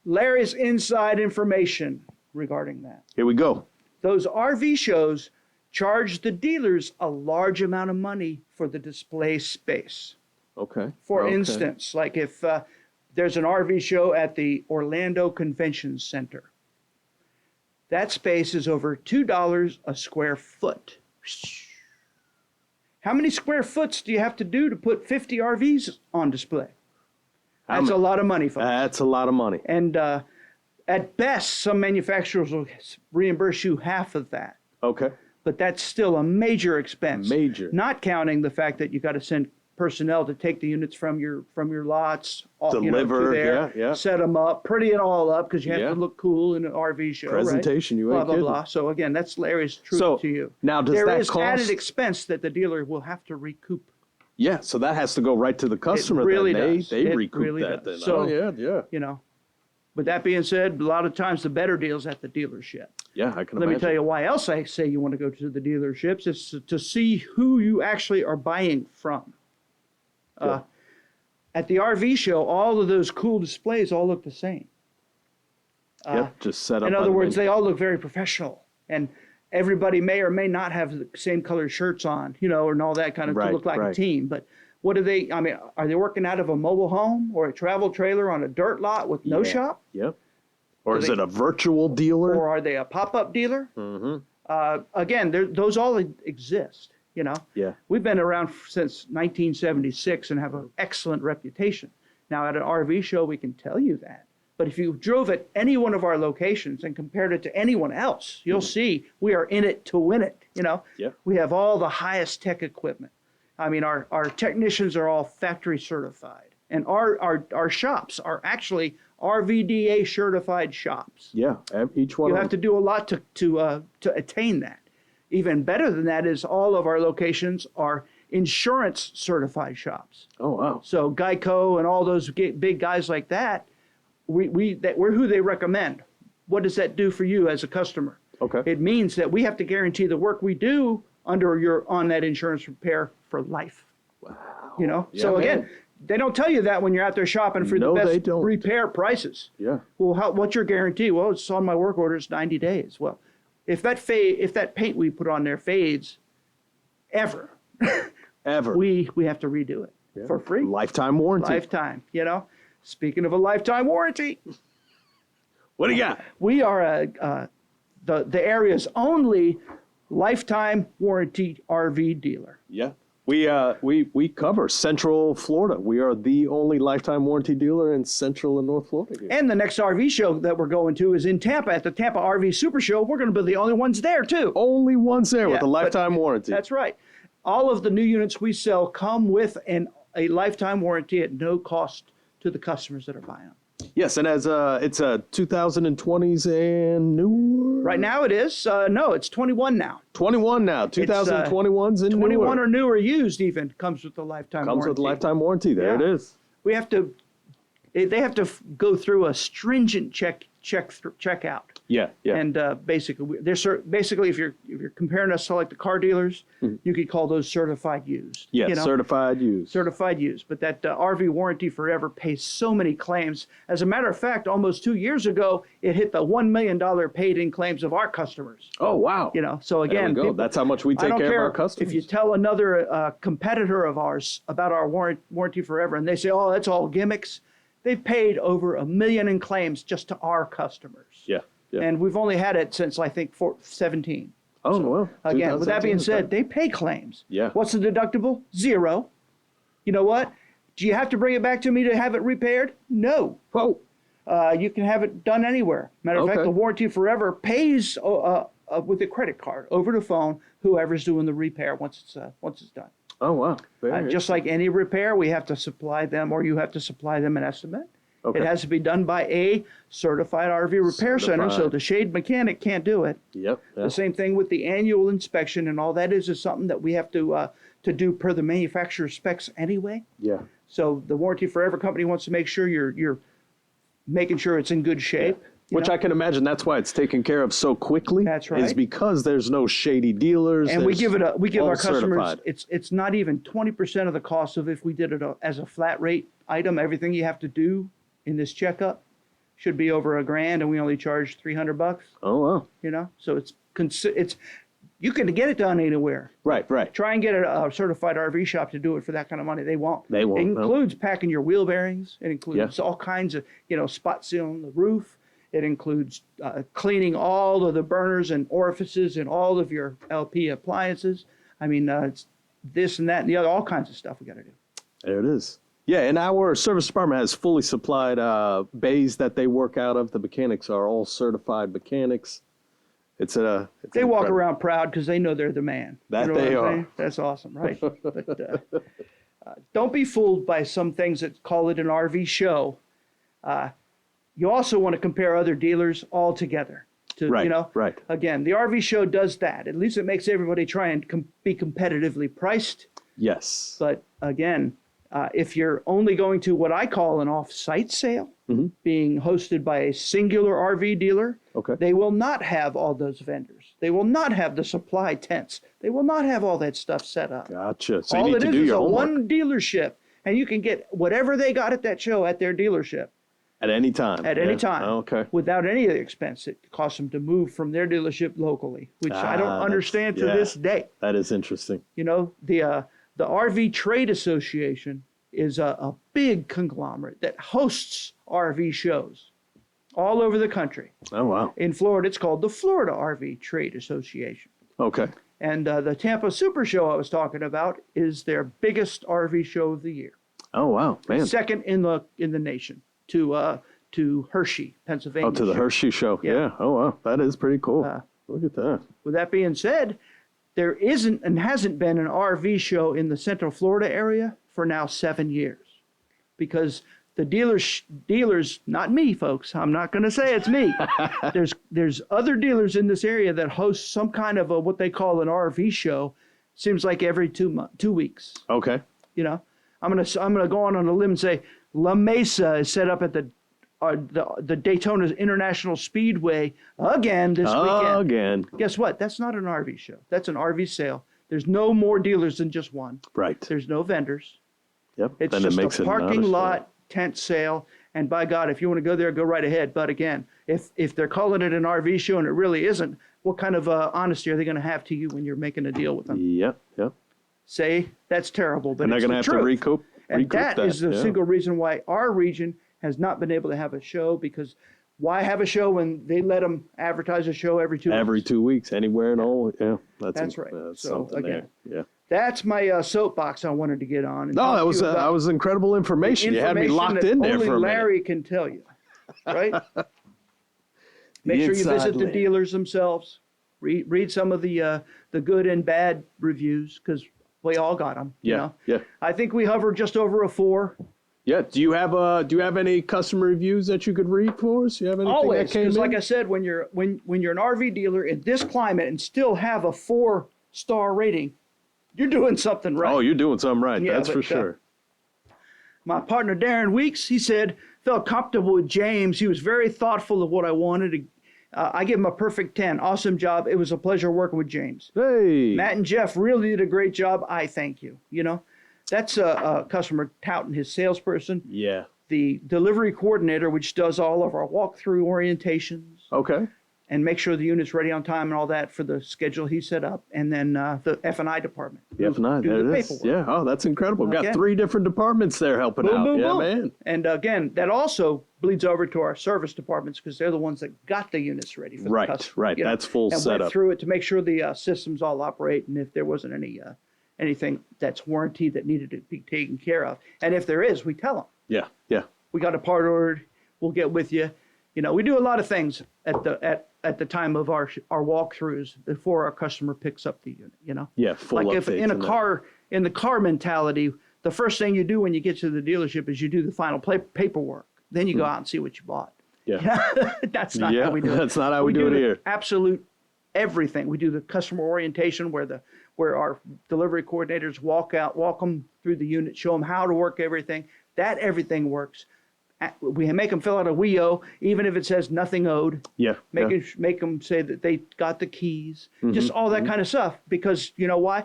B: Larry's inside information regarding that.
C: Here we go.
B: Those RV shows charge the dealers a large amount of money for the display space.
C: Okay.
B: For
C: Okay.
B: instance, like if there's an RV show at the Orlando Convention Center, that space is over $2 a square foot. How many square foots do you have to do to put 50 RVs on display? That's a lot of money, folks.
C: That's a lot of money.
B: And at best, some manufacturers will reimburse you half of that.
C: Okay.
B: But that's still a major expense.
C: Major.
B: Not counting the fact that you got to send personnel to take the units from your lots, to
C: Deliver,
B: there,
C: yeah.
B: set them up, pretty it all up because you have
C: Yeah.
B: to look cool in an RV show.
C: Presentation,
B: right?
C: you
B: blah
C: ain't
B: blah
C: kidding.
B: blah. So again, that's Larry's truth
C: So,
B: to you.
C: now does
B: there
C: that
B: is added
C: cost-
B: expense that the dealer will have to recoup.
C: Yeah. So that has to go right to the customer.
B: really
C: then.
B: does.
C: They
B: It
C: recoup
B: really
C: that
B: does.
C: then.
B: So-
C: Oh, yeah.
B: You know. With that being said, a lot of times the better deals at the dealership.
C: Yeah, I can
B: Let
C: imagine.
B: me tell you why else I say you want to go to the dealerships is to see who you actually are buying from. At the RV show, all of those cool displays all look the same.
C: Yep, just set up.
B: In
C: by
B: other
C: the
B: words,
C: menu.
B: they all look very professional. And everybody may or may not have the same colored shirts on, and all that kind of to look like a team. But what are they working out of a mobile home or a travel trailer on a dirt lot with no shop?
C: Yep. Or is it a virtual dealer?
B: Or are they a pop-up dealer?
C: Mm-hmm.
B: Again, those all exist,
C: Yeah.
B: We've been around since 1976 and have an excellent reputation. Now, at an RV show, we can tell you that. But if you drove at any one of our locations and compared it to anyone else, you'll see we are in it to win it,
C: Yeah.
B: We have all the highest tech equipment. I mean, our technicians are all factory certified. And our shops are actually RVDA certified shops.
C: Yeah, each one.
B: You have to do a lot to attain that. Even better than that is all of our locations are insurance certified shops.
C: Oh wow!
B: So Geico and all those big guys like that, we're who they recommend. What does that do for you as a customer?
C: Okay.
B: It means that we have to guarantee the work we do on that insurance repair for life. Wow.
C: Yeah,
B: so again.
C: man.
B: They don't tell you that when you're out there shopping for the best repair prices.
C: Yeah.
B: Well, what's your guarantee? Well, it's on my work order. It's 90 days. Well, if that paint we put on there fades, ever, we have to redo it for free.
C: Lifetime warranty.
B: Lifetime. Speaking of a lifetime warranty,
C: what do you got?
B: we are the area's only lifetime warranty RV dealer.
C: Yeah. We cover Central Florida. We are the only lifetime warranty dealer in Central and North Florida here.
B: And the next RV show that we're going to is in Tampa at the Tampa RV Super Show. We're going to be the only ones there too.
C: Only ones there with a lifetime warranty.
B: That's right. All of the new units we sell come with a lifetime warranty at no cost to the customers that are buying them.
C: Yes, and as it's a 2020s and newer.
B: Right now it is. No, it's 21 now.
C: 21 now. 2021s and
B: 21
C: newer.
B: or newer used even comes with the lifetime warranty.
C: Comes with a lifetime warranty. There it is.
B: They have to go through a stringent checkout.
C: Yeah.
B: And basically, if you're comparing us to like the car dealers, you could call those certified used.
C: Yeah, certified used.
B: Certified used. But that RV Warranty Forever pays so many claims. As a matter of fact, almost 2 years ago, it hit the $1 million paid in claims of our customers.
C: Oh, wow.
B: So again,
C: there we go. That's how much we take care of our customers.
B: If you tell another competitor of ours about our Warranty Forever and they say, oh, that's all gimmicks, they've paid over $1 million in claims just to our customers.
C: Yeah.
B: And we've only had it since, I think, 17.
C: Oh, well.
B: Again, with that being said, they pay claims.
C: Yeah.
B: What's the deductible? 0. You know what? Do you have to bring it back to me to have it repaired? No.
C: Whoa.
B: You can have it done anywhere. Matter of fact, the Warranty Forever pays with a credit card over the phone whoever's doing the repair once it's done.
C: Oh, wow.
B: Just like any repair, we have to supply them, or you have to supply them an estimate.
C: Okay.
B: It has to be done by a certified RV repair center, so the shade mechanic can't do it.
C: Yep.
B: The same thing with the annual inspection and all that is something that we have to do per the manufacturer's specs anyway.
C: Yeah.
B: So the Warranty Forever company wants to make sure you're making sure it's in good shape.
C: Which I can imagine that's why it's taken care of so quickly.
B: That's right.
C: Is because there's no shady dealers.
B: And we give our customers
C: certified.
B: it's not even 20% of the cost of if we did it as a flat rate item. Everything you have to do in this checkup should be over $1,000, and we only charge $300.
C: Oh wow.
B: So it's you can get it done anywhere.
C: Right.
B: Try and get a certified RV shop to do it for that kind of money. They won't.
C: They won't.
B: It includes packing your wheel bearings. It includes all kinds of spot sealing the roof. It includes cleaning all of the burners and orifices in all of your LP appliances. I mean, it's this and that and the other, all kinds of stuff we got to do.
C: There it is. Yeah, and our service department has fully supplied bays that they work out of. The mechanics are all certified mechanics.
B: They walk around proud because they know they're the man.
C: That
B: you know
C: they
B: what I'm
C: are.
B: saying? That's awesome, right? But don't be fooled by some things that call it an RV show. You also want to compare other dealers all together.
C: Right.
B: Again, the RV show does that. At least it makes everybody try and be competitively priced.
C: Yes.
B: But again, if you're only going to what I call an off-site sale, being hosted by a singular RV dealer, they will not have all those vendors. They will not have the supply tents. They will not have all that stuff set up.
C: Gotcha. So
B: all
C: you need to do your
B: a
C: homework.
B: one dealership, and you can get whatever they got at that show at their dealership.
C: At any time.
B: At any time.
C: Okay.
B: Without any of the expense. It costs them to move from their dealership locally, which I don't understand to this day.
C: That is interesting.
B: You know, the RV Trade Association is a big conglomerate that hosts RV shows all over the country.
C: Oh, wow.
B: In Florida, it's called the Florida RV Trade Association.
C: Okay.
B: And the Tampa Super Show I was talking about is their biggest RV show of the year.
C: Oh, wow, man.
B: Second in the nation to Hershey, Pennsylvania.
C: Oh, to the Hershey show. Yeah. Oh, wow. That is pretty cool. Look at that.
B: With that being said, there isn't and hasn't been an RV show in the Central Florida area for now 7 years, because the dealers, not me, folks. I'm not going to say it's me. There's other dealers in this area that host some kind of what they call an RV show. Seems like every 2 weeks.
C: Okay.
B: You know, I'm gonna go on a limb and say La Mesa is set up at the Daytona International Speedway again this weekend.
C: Again.
B: Guess what? That's not an RV show. That's an RV sale. There's no more dealers than just one.
C: Right.
B: There's no vendors.
C: Yep.
B: It's
C: then
B: just
C: it makes
B: a parking
C: it
B: lot tent sale. And by God, if you want to go there, go right ahead. But again, if they're calling it an RV show and it really isn't, what kind of honesty are they going to have to you when you're making a deal with them?
C: Yep.
B: Say that's terrible, but
C: And they're
B: it's
C: going to
B: the
C: have
B: truth.
C: to recoup.
B: And that is the single reason why our region has not been able to have a show, because why have a show when they let them advertise a show every 2 weeks?
C: Every 2 weeks, anywhere and all. Yeah.
B: That's right.
C: That's
B: So,
C: something
B: again,
C: there. Yeah.
B: That's my soapbox I wanted to get on. And
C: No,
B: talk
C: that
B: to
C: was
B: you about
C: incredible information. You had me
B: information
C: locked
B: that
C: in there
B: only
C: for a minute.
B: Larry can tell you, right? Make sure you
C: inside
B: visit the
C: land.
B: dealers themselves. Read some of the good and bad reviews, because we all got them.
C: Yeah,
B: You know?
C: yeah.
B: I think we hover just over a 4.
C: Yeah. Do you have any customer reviews that you could read for us? You have anything
B: Always,
C: that came
B: because
C: in?
B: like I said, when you're an RV dealer in this climate and still have a 4-star rating, you're doing something right.
C: Oh, you're doing something right.
B: Yeah,
C: That's for
B: but,
C: sure.
B: My partner Darren Weeks, he said, felt comfortable with James. He was very thoughtful of what I wanted. I give him a perfect 10. Awesome job. It was a pleasure working with James.
C: Hey.
B: Matt and Jeff really did a great job. I thank you. You know, that's a customer touting his salesperson.
C: Yeah.
B: The delivery coordinator, which does all of our walkthrough orientations
C: Okay.
B: and make sure the unit's ready on time and all that for the schedule he set up. And then the F&I department.
C: Yeah,
B: do
C: there
B: the
C: it is.
B: paperwork.
C: Yeah. Oh, that's incredible. We've
B: Okay.
C: got 3 different departments there helping
B: Boom,
C: out.
B: boom,
C: Yeah,
B: boom.
C: man.
B: And again, that also bleeds over to our service departments, because they're the ones that got the units ready for
C: Right,
B: the customer.
C: right.
B: you know,
C: That's full
B: and
C: setup.
B: went through it to make sure the systems all operate, and if there wasn't anything that's warranted that needed to be taken care of. And if there is, we tell them.
C: Yeah. Yeah.
B: We got a part ordered. We'll get with you. You know, we do a lot of things at the time of our walkthroughs before our customer picks up the unit. You know,
C: Yeah. Full
B: like if
C: updates
B: in a
C: and that.
B: car, in the car mentality, the first thing you do when you get to the dealership is you do the final paperwork. Then you go out and see what you bought.
C: Yeah.
B: That's not
C: Yeah,
B: how we do it.
C: that's not how we do it
B: the
C: here.
B: Absolute everything. We do the customer orientation where our delivery coordinators walk them through the unit, show them how to work everything. That everything works. We make them fill out a WEO, even if it says nothing owed.
C: Yeah. Yeah.
B: Make them say that they got the keys,
C: Mm-hmm.
B: just all that kind of stuff. Because you know why?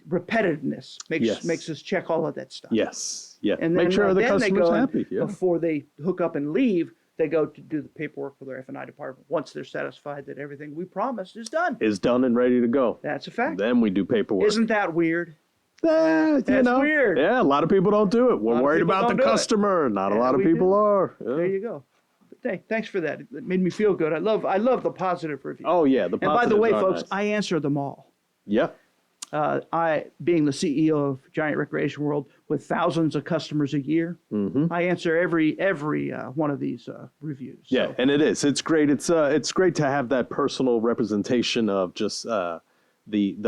B: Repetitiveness
C: Yes.
B: makes us check all of that stuff.
C: Yes. Yeah.
B: And
C: Make
B: then,
C: sure the
B: then they
C: customer's
B: go and
C: happy. Yeah.
B: before they hook up and leave, they go to do the paperwork for their F&I department. Once they're satisfied that everything we promised is done.
C: Is done and ready to go.
B: That's a fact.
C: Then we do paperwork.
B: Isn't that weird?
C: You
B: That's
C: know,
B: weird.
C: Yeah, a lot of people don't do it. We're
B: of
C: worried
B: people
C: about the
B: don't do it.
C: customer. Not a
B: Yeah,
C: lot of
B: we
C: people
B: do.
C: are. Yeah.
B: There you go. Thanks for that. It made me feel good. I love the positive reviews.
C: Oh yeah, the
B: and by the
C: positives
B: way,
C: are
B: folks,
C: nice.
B: I answer them all.
C: Yeah.
B: I, being the CEO of Giant Recreation World with thousands of customers a year, I answer every one of these reviews.
C: Yeah,
B: So,
C: and it is. It's great. It's great to have that personal representation of just the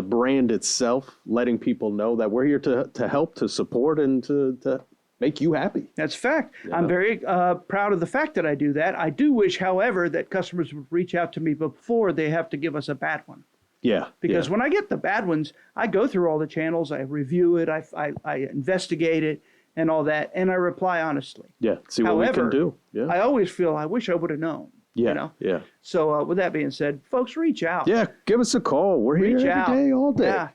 C: brand itself, letting people know that we're here to help, to support, and to make you happy.
B: that's a fact. I'm very proud of the fact that I do that. I do wish, however, that customers would reach out to me before they have to give us a bad one.
C: Yeah.
B: Because
C: yeah.
B: when I get the bad ones, I go through all the channels, I review it, I investigate it and all that, and I reply honestly.
C: Yeah, see what
B: However,
C: we can do. Yeah.
B: I always feel I wish I would have known.
C: Yeah.
B: You know?
C: Yeah.
B: So with that being said, folks, reach out.
C: Yeah. Give us a call. We're
B: Reach
C: here
B: out.
C: every day, all day.
B: Yeah.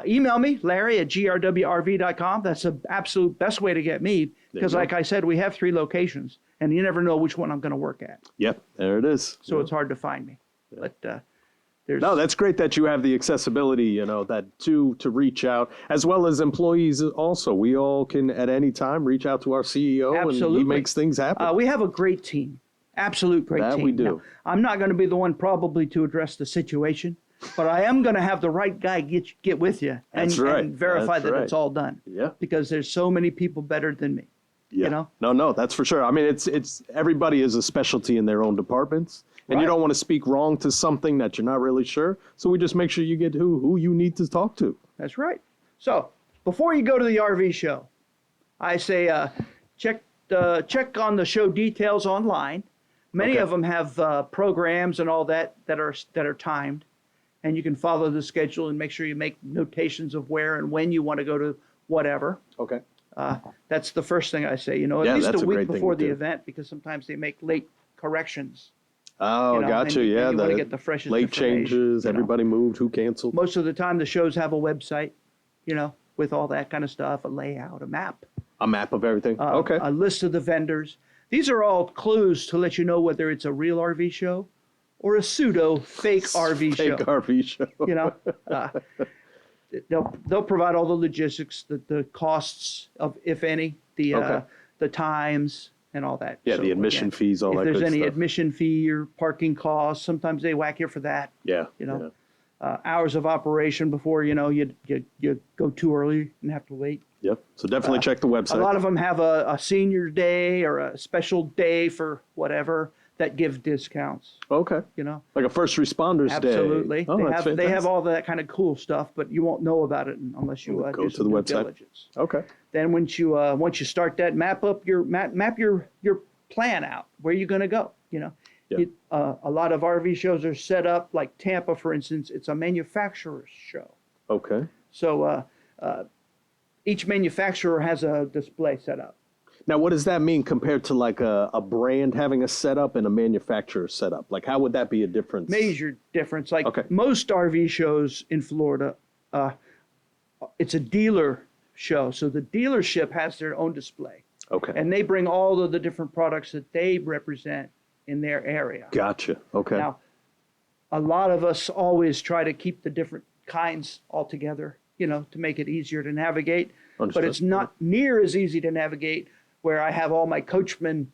B: email me, Larry at grwrv.com. That's the absolute best way to get me because, like I said, we have 3 locations, and you never know which one I'm going to work at.
C: Yep, there it is.
B: So it's hard to find me. Yeah. But there's
C: no, that's great that you have the accessibility, that to reach out, as well as employees also. We all can at any time reach out to our CEO,
B: Absolutely.
C: and he makes things happen.
B: We have a great team, absolute great
C: That
B: team.
C: we do.
B: Now, I'm not going to be the one probably to address the situation, but I am going to have the right guy get with you and,
C: That's right.
B: and verify
C: That's
B: that
C: right.
B: it's all done.
C: Yeah.
B: Because there's so many people better than me.
C: Yeah. No, that's for sure. I mean, it's everybody is a specialty in their own departments, and you
B: Right.
C: don't want to speak wrong to something that you're not really sure. So we just make sure you get who you need to talk to.
B: That's right. So before you go to the RV show, I say check on the show details online. Many
C: Okay.
B: of them have programs and all that are timed, and you can follow the schedule and make sure you make notations of where and when you want to go to whatever.
C: Okay.
B: That's the first thing I say. At
C: Yeah,
B: least
C: that's
B: a
C: a
B: week
C: great thing
B: before
C: to
B: the
C: do.
B: event because sometimes they make late corrections.
C: Oh,
B: and
C: gotcha.
B: you
C: Yeah,
B: wanna get the freshest
C: late
B: information,
C: changes. Everybody moved. Who canceled?
B: Most of the time, the shows have a website, with all that kind of stuff, a layout, a map.
C: A map of everything. Okay.
B: A list of the vendors. These are all clues to let you know whether it's a real RV show or a pseudo fake RV
C: Fake
B: show.
C: RV show.
B: They'll provide all the logistics, the costs of, if any,
C: Okay.
B: the times and all that.
C: Yeah,
B: So,
C: the admission
B: again,
C: fees, all that
B: if
C: good
B: there's any
C: stuff.
B: admission fee or parking costs, sometimes they whack you for that.
C: Yeah.
B: Yeah.
C: Yeah.
B: Hours of operation before you go too early and have to wait.
C: Yep. So definitely check the website.
B: A lot of them have a senior day or a special day for whatever that give discounts.
C: Okay. Like a first responders day.
B: Absolutely.
C: Oh,
B: they
C: that's
B: have
C: fantastic.
B: all that kind of cool stuff, but you won't know about it unless you
C: Go
B: do
C: to
B: some
C: the
B: due
C: website.
B: diligence.
C: Okay.
B: Then once you start that, map your plan out. Where you're going to go.
C: Yeah.
B: A lot of RV shows are set up like Tampa, for instance. It's a manufacturer's show.
C: Okay.
B: So each manufacturer has a display set up.
C: Now, what does that mean compared to like a brand having a setup and a manufacturer setup? Like, how would that be a difference?
B: Major difference. Like
C: Okay.
B: most RV shows in Florida, it's a dealer show. So the dealership has their own display.
C: Okay.
B: And they bring all of the different products that they represent in their area.
C: Gotcha. Okay.
B: Now, a lot of us always try to keep the different kinds all together, to make it easier to navigate.
C: Understood.
B: But it's not near as easy to navigate where I have all my Coachmen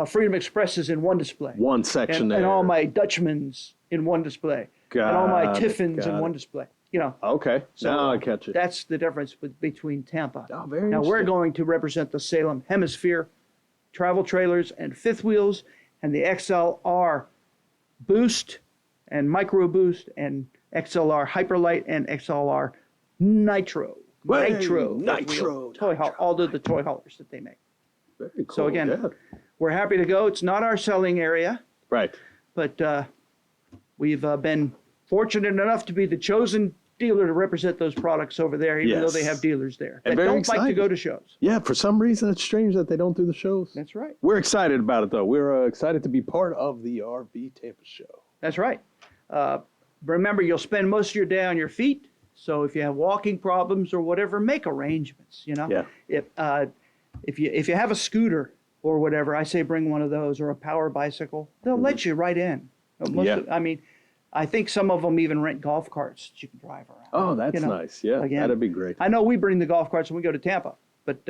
B: Freedom Expresses in one display.
C: One section
B: and,
C: there.
B: and all my Dutchmans in one display. and all my
C: Got it,
B: Tiffins in
C: got
B: one
C: it.
B: display.
C: Okay.
B: So
C: now I catch it.
B: That's the difference between Tampa.
C: Oh, very
B: Now we're
C: interesting.
B: going to represent the Salem Hemisphere travel trailers and fifth wheels and the XLR Boost and Micro Boost and XLR Hyperlight and XLR Nitro.
C: Way,
B: Nitro. fifth
C: Nitro,
B: wheel. Toy haul, all the toy haulers that they make.
C: Very cool.
B: So again,
C: yeah.
B: we're happy to go. It's not our selling area,
C: Right.
B: but we've been fortunate enough to be the chosen dealer to represent those products over there, even though they
C: Yes.
B: have dealers there
C: And
B: that
C: very
B: don't like to
C: excited.
B: go to shows.
C: Yeah, for some reason it's strange that they don't do the shows.
B: That's right.
C: We're excited about it though. We're excited to be part of the RV Tampa show.
B: That's right. Remember, you'll spend most of your day on your feet. So if you have walking problems or whatever, make arrangements.
C: Yeah.
B: If you have a scooter or whatever, I say bring one of those or a power bicycle. They'll let you right in.
C: Yeah.
B: I think some of them even rent golf carts that you can drive around.
C: Oh, that's nice. Yeah,
B: again,
C: that'd be great.
B: I know we bring the golf carts when we go to Tampa, but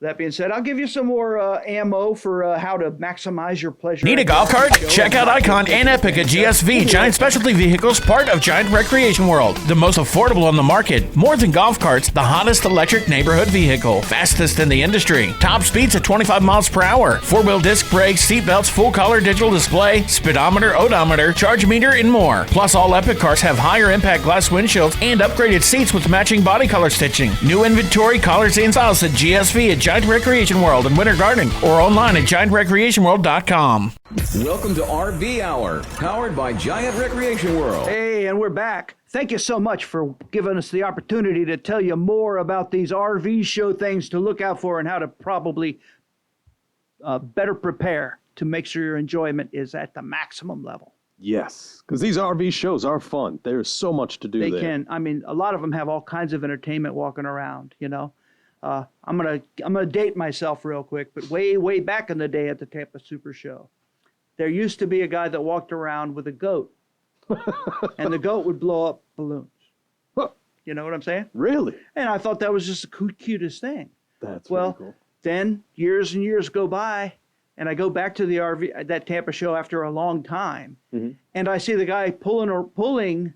B: that being said, I'll give you some more ammo for how to maximize your pleasure.
D: Need a golf cart? Check out Icon and Epic at GSV, Giant Specialty Vehicles, part of Giant Recreation World. The most affordable on the market. More than golf carts, the hottest electric neighborhood vehicle. Fastest in the industry. Top speeds at 25 miles per hour. Four-wheel disc brakes, seat belts, full color digital display, speedometer, odometer, charge meter, and more. Plus, all Epic cars have higher impact glass windshields and upgraded seats with matching body color stitching. New inventory, colors, and styles at GSV at Giant Recreation World in Winter Garden or online at giantrecreationworld.com.
A: Welcome to RV Hour, powered by Giant Recreation World.
B: Hey, and we're back. Thank you so much for giving us the opportunity to tell you more about these RV show things to look out for and how to probably better prepare to make sure your enjoyment is at the maximum level.
C: Yes, because these RV shows are fun. There's so much to do
B: They
C: there.
B: can. I mean, a lot of them have all kinds of entertainment walking around. I'm gonna date myself real quick, but way back in the day at the Tampa Super Show, there used to be a guy that walked around with a goat, and the goat would blow up balloons.
C: Huh.
B: You know what I'm saying?
C: Really?
B: And I thought that was just the cutest thing.
C: That's
B: Well,
C: pretty cool.
B: then years and years go by, and I go back to the RV that Tampa show after a long time, and I see the guy pulling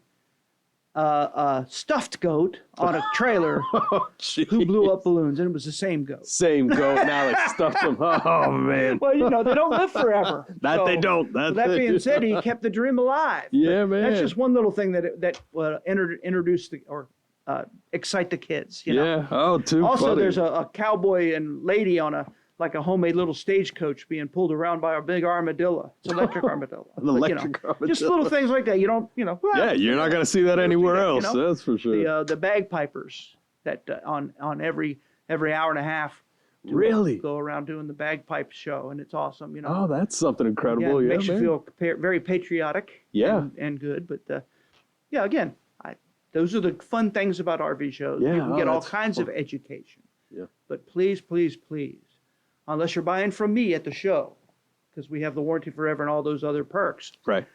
B: a stuffed goat on a trailer
C: Oh,
B: who blew up balloons, and it was the same goat.
C: Same goat. Now they stuffed him. Oh, man.
B: Well, they don't live forever.
C: That they don't.
B: That being said, he kept the dream alive.
C: Yeah,
B: But
C: man.
B: That's just one little thing that introduced excite the kids. You know?
C: Yeah. Oh, too
B: Also,
C: funny.
B: there's a cowboy and lady on a homemade little stagecoach being pulled around by a big armadillo. It's an electric armadillo.
C: An electric armadillo.
B: Just little things like that. You don't,
C: Yeah, you're not going to see that anywhere else. That's for sure.
B: The bagpipers that on every hour and a half.
C: Really?
B: Go around doing the bagpipe show, and it's awesome.
C: Oh, that's something incredible.
B: it
C: Yeah,
B: makes
C: man.
B: you feel very patriotic.
C: Yeah.
B: and good. But again, those are the fun things about RV shows.
C: Yeah,
B: You can get all
C: that's
B: kinds of
C: fun.
B: education.
C: Yeah.
B: But please, unless you're buying from me at the show, because we have the warranty forever and all those other perks,
C: Right.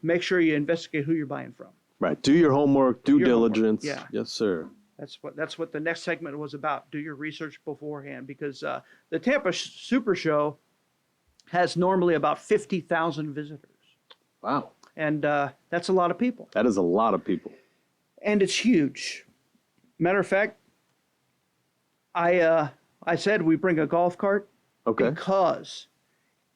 B: make sure you investigate who you're buying from.
C: Right. Do your homework. Do
B: your homework,
C: diligence.
B: yeah.
C: Yes, sir.
B: That's what the next segment was about. Do your research beforehand, because the Tampa Super Show has normally about 50,000 visitors,
C: Wow.
B: and that's a lot of people.
C: That is a lot of people.
B: And it's huge. Matter of fact, I said we bring a golf cart
C: Okay.
B: because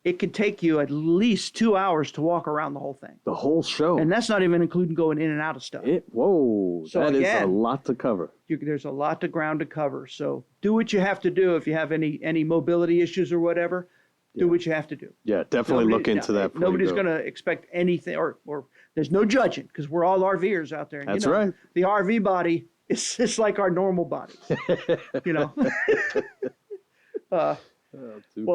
B: it could take you at least 2 hours to walk around the whole thing.
C: The whole show.
B: And that's not even including going in and out of stuff.
C: Whoa.
B: So
C: That is a
B: again-
C: lot to cover.
B: There's a lot of ground to cover. So do what you have to do. If you have any mobility issues or whatever, do what you have to do.
C: Yeah, definitely look into that. before you
B: Nobody's
C: go.
B: going to expect anything, or there's no judging, because we're all RVers out there. And,
C: That's right.
B: The RV body is just like our normal bodies. you know.
C: Too
B: Well,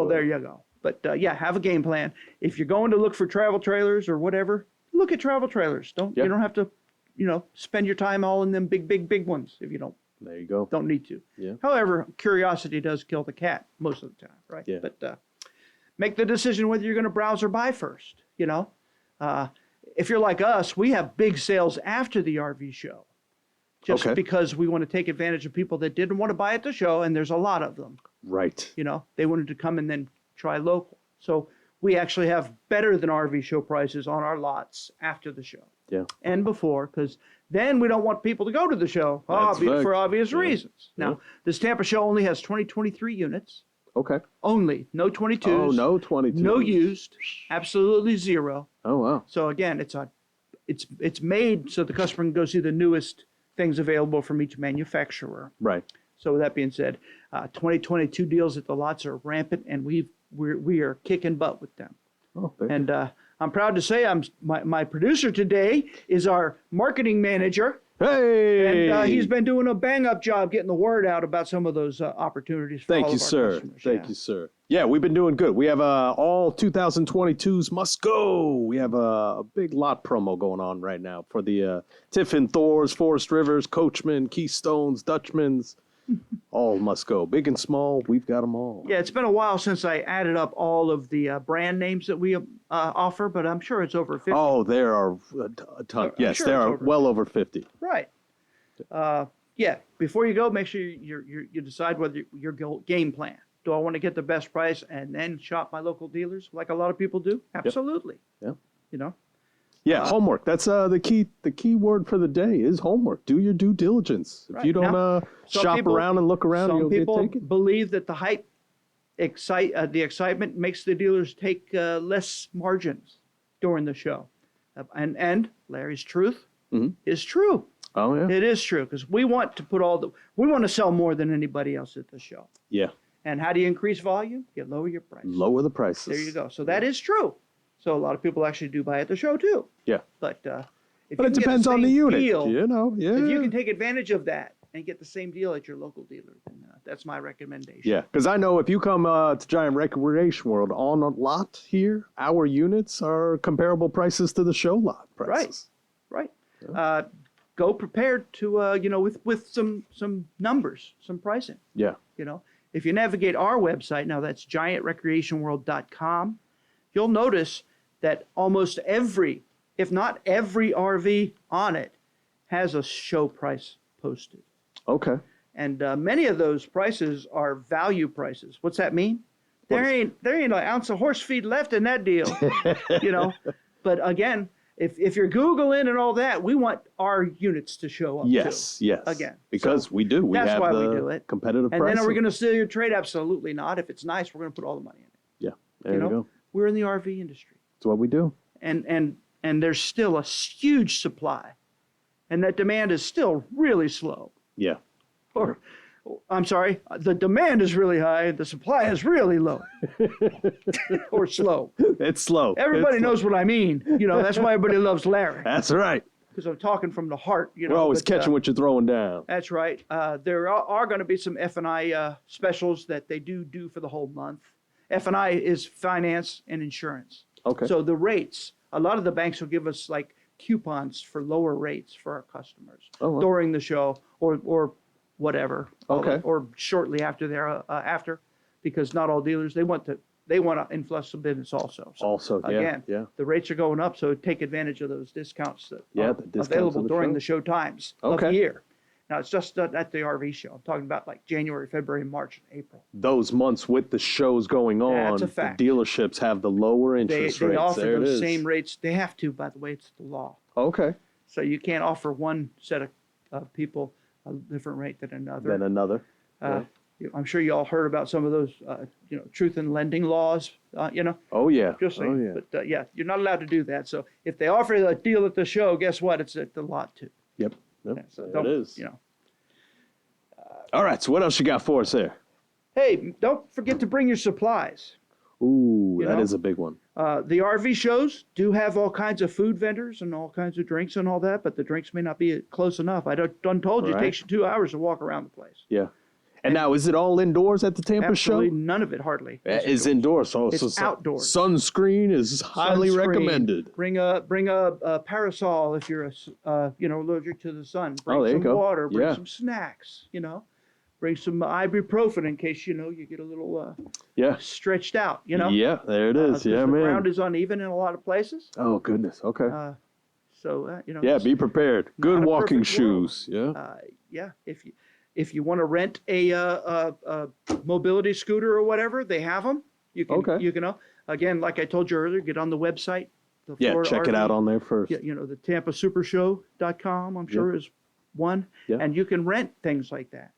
C: funny.
B: there you go. But have a game plan. If you're going to look for travel trailers or whatever, look at travel trailers.
C: Yeah.
B: You don't have to, spend your time all in them big ones if you
C: There you go.
B: don't need to.
C: Yeah.
B: However, curiosity does kill the cat most of the time, right?
C: Yeah.
B: But make the decision whether you're going to browse or buy first. If you're like us, we have big sales after the RV show, just
C: Okay.
B: because we want to take advantage of people that didn't want to buy at the show, and there's a lot of them.
C: Right.
B: They wanted to come and then try local. So we actually have better than RV show prices on our lots after the show
C: Yeah.
B: and before, because then we don't want people to go to the show
C: That's
B: for
C: fact.
B: obvious
C: Yeah.
B: reasons. Now,
C: Yeah.
B: this Tampa show only has 2023 units,
C: Okay.
B: only, no 22s.
C: Oh, no 22.
B: No used, absolutely zero.
C: Oh, wow.
B: So again, it's made so the customer can go see the newest things available from each manufacturer.
C: Right.
B: So with that being said, 2022 deals at the lots are rampant, and we are kicking butt with them.
C: Oh, thank
B: And I'm proud to say my producer today is our marketing manager,
C: Hey.
B: and he's been doing a bang up job getting the word out about some of those opportunities. For
C: Thank
B: all
C: you,
B: of our
C: sir.
B: customers.
C: Thank
B: Yeah.
C: you, sir. Yeah, we've been doing good. We have all 2022s must go. We have a big lot promo going on right now for the Tiffin, Thors, Forest Rivers, Coachman, Keystones, Dutchmans. All must go. Big and small, we've got them all.
B: Yeah, it's been a while since I added up all of the brand names that we offer, but I'm sure it's over 50.
C: Oh, there are a ton.
B: I'm
C: Yes,
B: sure
C: there
B: it's
C: are
B: over
C: well over 50.
B: Right. Before you go, make sure you decide whether your game plan. Do I want to get the best price and then shop my local dealers like a lot of people do? Absolutely.
C: Yep. Yeah, homework. That's the key word for the day is homework. Do your due diligence. If
B: Right.
C: you don't
B: Now, some
C: shop
B: people-
C: around and look around,
B: Some
C: you'll get
B: people
C: taken.
B: believe that the hype, the excitement makes the dealers take less margins during the show, and Larry's truth is true.
C: Oh yeah.
B: It is true, because we want to sell more than anybody else at the show.
C: Yeah.
B: And how do you increase volume? You lower your price.
C: Lower the prices.
B: There you go. So that is true. So a lot of people actually do buy at the show too.
C: Yeah.
B: But if
C: But
B: you
C: it
B: can get
C: depends on the
B: same
C: unit.
B: deal,
C: Yeah.
B: if you can take advantage of that, and get the same deal at your local dealer, then that's my recommendation.
C: Yeah, because I know if you come to Giant Recreation World on a lot here, our units are comparable prices to the show lot prices.
B: Right. Go prepared to, with some numbers, some pricing.
C: Yeah.
B: If you navigate our website, now that's giantrecreationworld.com, you'll notice that almost every, if not every RV on it has a show price posted.
C: Okay.
B: And many of those prices are value prices. What's that mean? There ain't an ounce of horse feed left in that deal, But again, if you're Googling and all that, we want our units to show up.
C: Yes.
B: Again.
C: Because we do. We
B: that's
C: have
B: why
C: the
B: we do it.
C: competitive
B: And
C: pricing.
B: then are we going to steal your trade? Absolutely not. If it's nice, we're going to put all the money in it.
C: Yeah. There you go.
B: We're in the RV industry.
C: That's what we do.
B: And there's still a huge supply. And that demand is still really slow.
C: Yeah.
B: Or, I'm sorry, the demand is really high, the supply is really low. Or slow.
C: It's slow.
B: Everybody
C: It's
B: knows
C: slow.
B: what I mean. That's why everybody loves Larry.
C: That's right.
B: Because I'm talking from the heart.
C: We're always catching what you're throwing down.
B: That's right. There are going to be some F&I specials that they do for the whole month. F&I is finance and insurance.
C: Okay.
B: So the rates, a lot of the banks will give us like coupons for lower rates for our customers during the show or whatever.
C: Okay.
B: Or shortly after because not all dealers, they want to influx the business also. So again, the rates are going up, so take advantage of those discounts that are
C: the discounts
B: available
C: of the
B: during
C: show.
B: the show times of the year. Now, it's just at the RV show. I'm talking about like January, February, March, and April.
C: Those months with the shows going on,
B: That's a fact.
C: the dealerships have the lower interest
B: They
C: rates.
B: offer
C: there
B: those
C: it is.
B: same rates. They have to, by the way, it's the law.
C: Okay.
B: So you can't offer one set of people a different rate than another.
C: Then another.
B: I'm sure you all heard about some of those, truth in lending laws,
C: Oh, yeah.
B: Just saying.
C: Oh, yeah.
B: But you're not allowed to do that. So if they offer a deal at the show, guess what? It's at the lot too.
C: Yep.
B: So
C: There it is.
B: You know.
C: All right. So what else you got for us there?
B: Hey, don't forget to bring your supplies.
C: Ooh, that
B: know?
C: is a big one.
B: The RV shows do have all kinds of food vendors and all kinds of drinks and all that, but the drinks may not be close enough. I done told you
C: Right.
B: it takes you 2 hours to walk around the place.
C: Yeah. And now, is it all indoors at the Tampa
B: Absolutely
C: show?
B: none of it hardly.
C: Is indoors. So
B: It's outdoors.
C: Sunscreen is highly
B: Sunscreen.
C: recommended.
B: Bring a parasol if you're allergic to the sun. Bring
C: Oh, there you
B: some
C: go.
B: water. Bring
C: Yeah.
B: some snacks. Bring some ibuprofen in case you get a little
C: Yeah.
B: stretched out.
C: Yeah, there it is.
B: 'Cause
C: Yeah,
B: the
C: man.
B: ground is uneven in a lot of places.
C: Oh, goodness. Okay.
B: So
C: yeah,
B: it's-
C: be prepared. Good
B: not a
C: walking
B: perfect world.
C: shoes. Yeah.
B: yeah, if you want to rent a mobility scooter or whatever, they have them. You can
C: Okay.
B: again, like I told you earlier, get on the website. The
C: Yeah,
B: Florida
C: check it
B: RV,
C: out on there first.
B: the TampaSupershow.com, I'm sure is one,
C: Yeah.
B: and you can rent things like that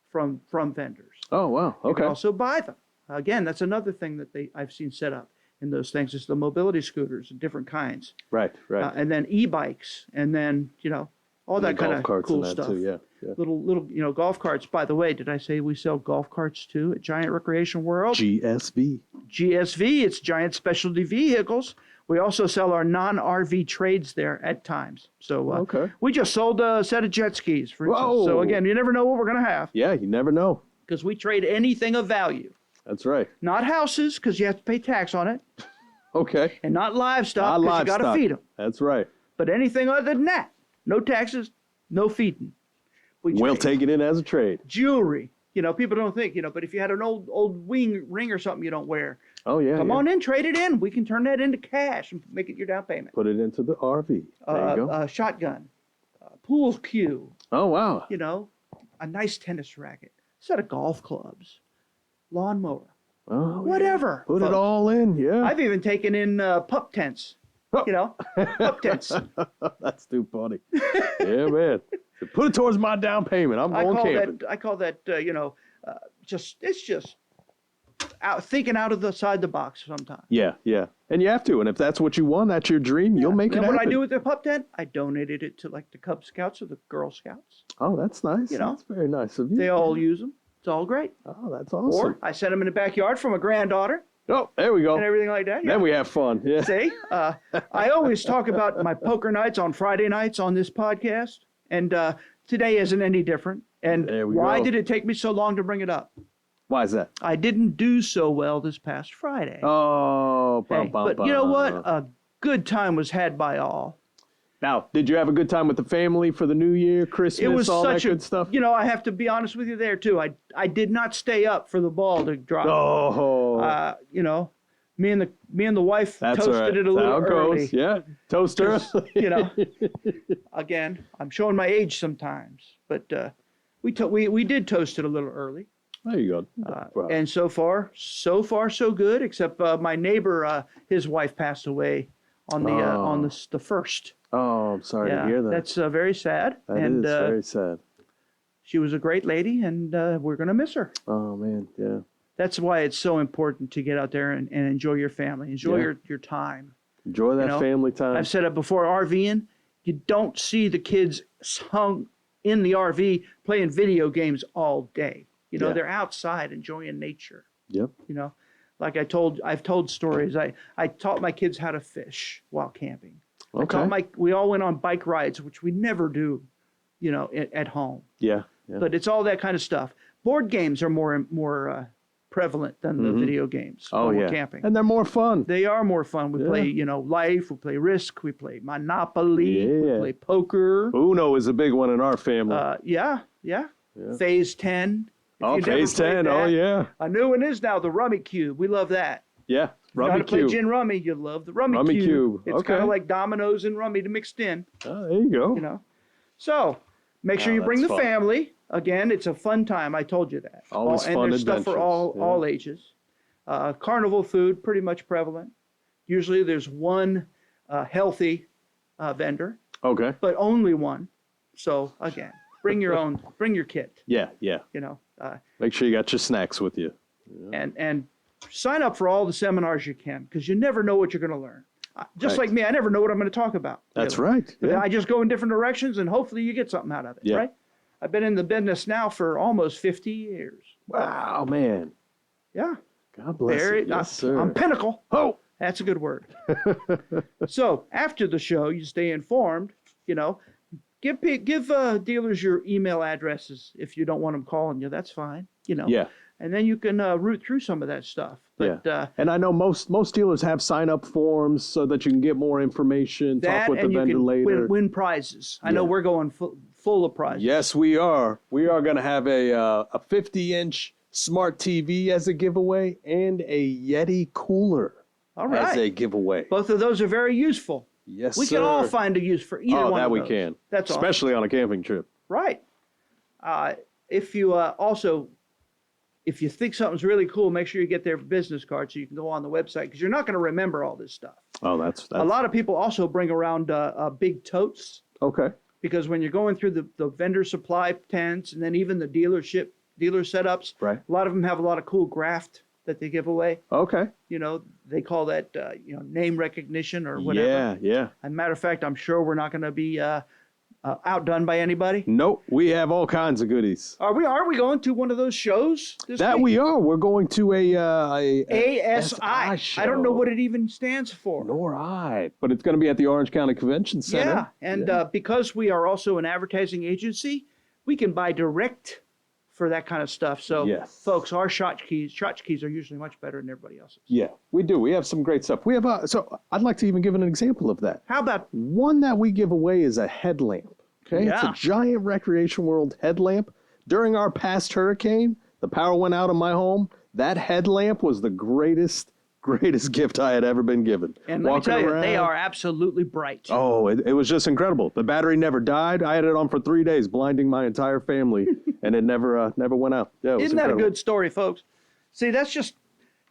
B: from vendors.
C: Oh, wow.
B: You can
C: Okay.
B: also buy them. Again, that's another thing that I've seen set up in those things is the mobility scooters of different kinds,
C: Right, right.
B: and then e-bikes, and then all
C: And the
B: that kind
C: golf
B: of
C: carts
B: cool
C: and that
B: stuff.
C: too, yeah.
B: Little golf carts. By the way, did I say we sell golf carts too at Giant Recreation World?
C: GSV.
B: GSV, it's Giant Specialty Vehicles. We also sell our non-RV trades there at times. So
C: Okay.
B: we just sold a set of jet skis, for instance.
C: Whoa.
B: So again, you never know what we're going to have
C: Yeah, you never know.
B: because we trade anything of value.
C: That's right.
B: Not houses because you have to pay tax on it,
C: Okay.
B: and not livestock
C: Not
B: because you got to
C: livestock.
B: feed them.
C: That's right.
B: But anything other than that, no taxes, no feeding.
C: We'll take it in as a trade.
B: Jewelry. People don't think, but if you had an old ring or something you don't wear,
C: Oh, yeah.
B: come
C: yeah.
B: on in, trade it in. We can turn that into cash and make it your down payment.
C: Put it into the RV. There you go.
B: Shotgun, pool cue,
C: Oh, wow.
B: a nice tennis racket, set of golf clubs, lawnmower,
C: Oh,
B: whatever.
C: Put it
B: folks.
C: all in, yeah.
B: I've even taken in pup tents. Pup tents.
C: That's too funny. Yeah, man. Put it towards my down payment. I'm going camping.
B: I call that it's just thinking out of the side the box sometimes.
C: Yeah, yeah. And you have to. And if that's what you want, that's your dream, you'll make it
B: And
C: happen.
B: what I do with the pup tent, I donated it to like the Cub Scouts or the Girl Scouts.
C: Oh, that's nice. That's very nice of you.
B: They all use them. It's all great.
C: Oh, that's awesome.
B: Or I set them in the backyard for my granddaughter
C: Oh, there we go.
B: and everything like that.
C: Then we have fun. Yeah.
B: See, I always talk about my poker nights on Friday nights on this podcast, and today isn't any different. And
C: There we
B: why
C: go.
B: did it take me so long to bring it up?
C: Why is that?
B: I didn't do so well this past Friday.
C: Oh,
B: Hey, but you know what? A good time was had by all.
C: Now, did you have a good time with the family for the New Year, Christmas,
B: It was
C: all
B: such
C: that good stuff?
B: You know, I have to be honest with you there too. I did not stay up for the ball to drop.
C: Oh,
B: You know, me and the wife
C: that's
B: toasted
C: all right.
B: it a little
C: How it
B: early.
C: goes. Yeah, toaster.
B: You know, again, I'm showing my age sometimes, but we did toast it a little early.
C: There you go. Wow.
B: And so far so good. Except my neighbor, his wife passed away on the first.
C: Oh, I'm sorry to
B: Yeah,
C: hear that.
B: that's very sad.
C: That
B: and
C: is very sad.
B: she was a great lady, and we're gonna miss her.
C: Oh man, yeah.
B: That's why it's so important to get out there and enjoy your family, enjoy
C: Yeah.
B: your time.
C: Enjoy that
B: know,
C: family time.
B: I've said it before, RVing, you don't see the kids hung in the RV playing video games all day. You know,
C: Yeah.
B: they're outside enjoying nature.
C: Yep.
B: You know, like I've told stories. I taught my kids how to fish while camping.
C: Okay.
B: We all went on bike rides, which we never do, you know, at home.
C: Yeah. Yeah.
B: But it's all that kind of stuff. Board games are more prevalent than the video games
C: oh
B: when
C: yeah.
B: we're camping.
C: And they're more fun.
B: They are more fun. We
C: Yeah.
B: play, you know, Life. We play Risk. We play Monopoly.
C: Yeah.
B: We play poker.
C: Uno is a big one in our family.
B: Yeah. Phase 10. If
C: oh,
B: you've never
C: phase
B: played
C: 10. Oh
B: that,
C: yeah.
B: A new one is now the Rummy Cube. We love that.
C: Yeah.
B: You know how
C: Rummy
B: to play
C: cube.
B: gin rummy, you love the rummy,
C: Rummy cube.
B: It's
C: Okay.
B: kind of like dominoes and rummy mixed in,
C: Oh, there you go.
B: you know. So make sure
C: Oh,
B: you bring the
C: that's fun.
B: family. Again, it's a fun time. I told you that.
C: Always
B: and
C: fun
B: there's stuff for
C: adventures, yeah.
B: all ages. Carnival food, pretty much prevalent. Usually there's one healthy vendor,
C: Okay.
B: but only one. So again, bring your kit,
C: Yeah. Yeah.
B: you know.
C: Make sure you got your snacks with you.
B: And sign up for all the seminars you can, because you never know what you're going to learn. Just
C: Right.
B: like me, I never know what I'm going to talk about.
C: That's
B: really.
C: right. Yeah.
B: I just go in different directions, and hopefully you get something out of it,
C: Yeah.
B: right? I've been in the business now for almost 50 years.
C: Wow, man.
B: Yeah.
C: God bless you. Yes, sir.
B: I'm pinnacle.
C: Oh.
B: That's a good word. So after the show, you stay informed. You know, give dealers your email addresses if you don't want them calling you. That's fine. You know.
C: Yeah.
B: And then you can root through some of that stuff. But
C: And I know most dealers have sign up forms so that you can get more information,
B: that
C: talk with the
B: and you
C: vendor
B: can
C: later.
B: win prizes. I know
C: Yeah.
B: we're going full of prizes.
C: Yes, we are. We are going to have a 50-inch smart TV as a giveaway and a Yeti cooler
B: All
C: as
B: right.
C: a giveaway.
B: Both of those are very useful.
C: Yes,
B: We
C: sir.
B: can all find a use for either
C: Oh,
B: one
C: that
B: of
C: we
B: those.
C: can.
B: That's awesome.
C: Especially on a camping trip.
B: Right. If you also, if you think something's really cool, make sure you get their business card so you can go on the website, because you're not going to remember all this stuff.
C: Oh, that's
B: A lot of people also bring around big totes,
C: okay.
B: because when you're going through the vendor supply tents and then even the dealer setups,
C: Right.
B: a lot of them have a lot of cool graft that they give away.
C: Okay.
B: You know, they call that name recognition or whatever.
C: Yeah, yeah.
B: As a matter of fact, I'm sure we're not going to be outdone by anybody.
C: Nope, we have all kinds of goodies.
B: Are we going to one of those shows this
C: That
B: week?
C: we are. We're going to a
B: ASI. I don't know
C: show.
B: what it even stands for.
C: Nor I. But it's going to be at the Orange County Convention Center.
B: Yeah, and because we are also an advertising agency, we can buy direct for that kind of stuff. So,
C: Yes.
B: folks, our tchotchkes are usually much better than everybody else's.
C: Yeah, we do. We have some great stuff. We have so I'd like to even give an example of that.
B: How about
C: One that we give away is a headlamp. Okay, it's
B: Yeah.
C: a giant Recreation World headlamp. During our past hurricane, the power went out in my home. That headlamp was the greatest gift I had ever been given.
B: and let me
C: Walking
B: tell you,
C: around,
B: they are absolutely bright.
C: Oh, it was just incredible. The battery never died. I had it on for 3 days, blinding my entire family, and it never went out. Yeah, it was
B: Isn't that a
C: incredible.
B: good story, folks? See, that's just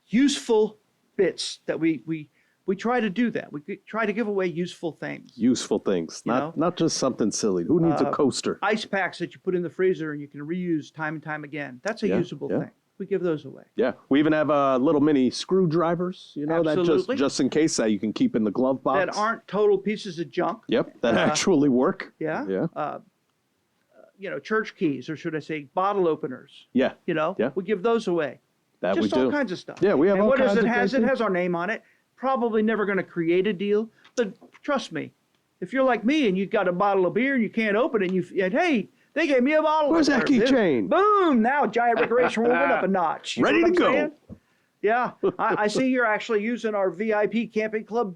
B: useful bits that we try to do that. We try to give away useful things.
C: Useful things, not just something silly. Who needs a coaster?
B: Ice packs that you put in the freezer and you can reuse time and time again. That's a
C: Yeah,
B: usable
C: yeah.
B: thing. We give those away.
C: Yeah, we even have little mini screwdrivers. You know,
B: Absolutely.
C: that just in case that you can keep in the glove box.
B: That aren't total pieces of junk.
C: Yep, that actually work.
B: Yeah.
C: Yeah.
B: Church keys, or should I say bottle openers.
C: Yeah,
B: We give those away.
C: that
B: Just
C: we do.
B: all kinds of stuff.
C: Yeah, we have
B: and
C: all
B: what
C: kinds
B: does it
C: of
B: has?
C: great
B: It has our name on it. Probably never going to create a deal, but trust me, if you're like me and you've got a bottle of beer and you can't open it, and hey, They gave me a bottle.
C: Where's that
B: opener.
C: keychain?
B: Boom! Now Giant Recreation World went up a notch. You
C: Ready
B: know
C: to
B: what
C: go.
B: I'm saying? Yeah, I see you're actually using our VIP Camping Club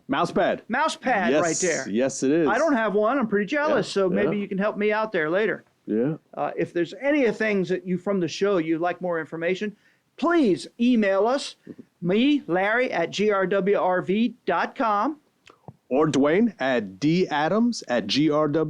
C: Mouse pad.
B: mouse pad
C: Yes,
B: right there.
C: yes, it is.
B: I don't have one. I'm pretty jealous.
C: Yeah,
B: So maybe
C: yeah.
B: you can help me out there later.
C: Yeah.
B: If there's any of things that you from the show you'd like more information, please email us. Me, Larry, at grwrv.com.
C: Or Dwayne at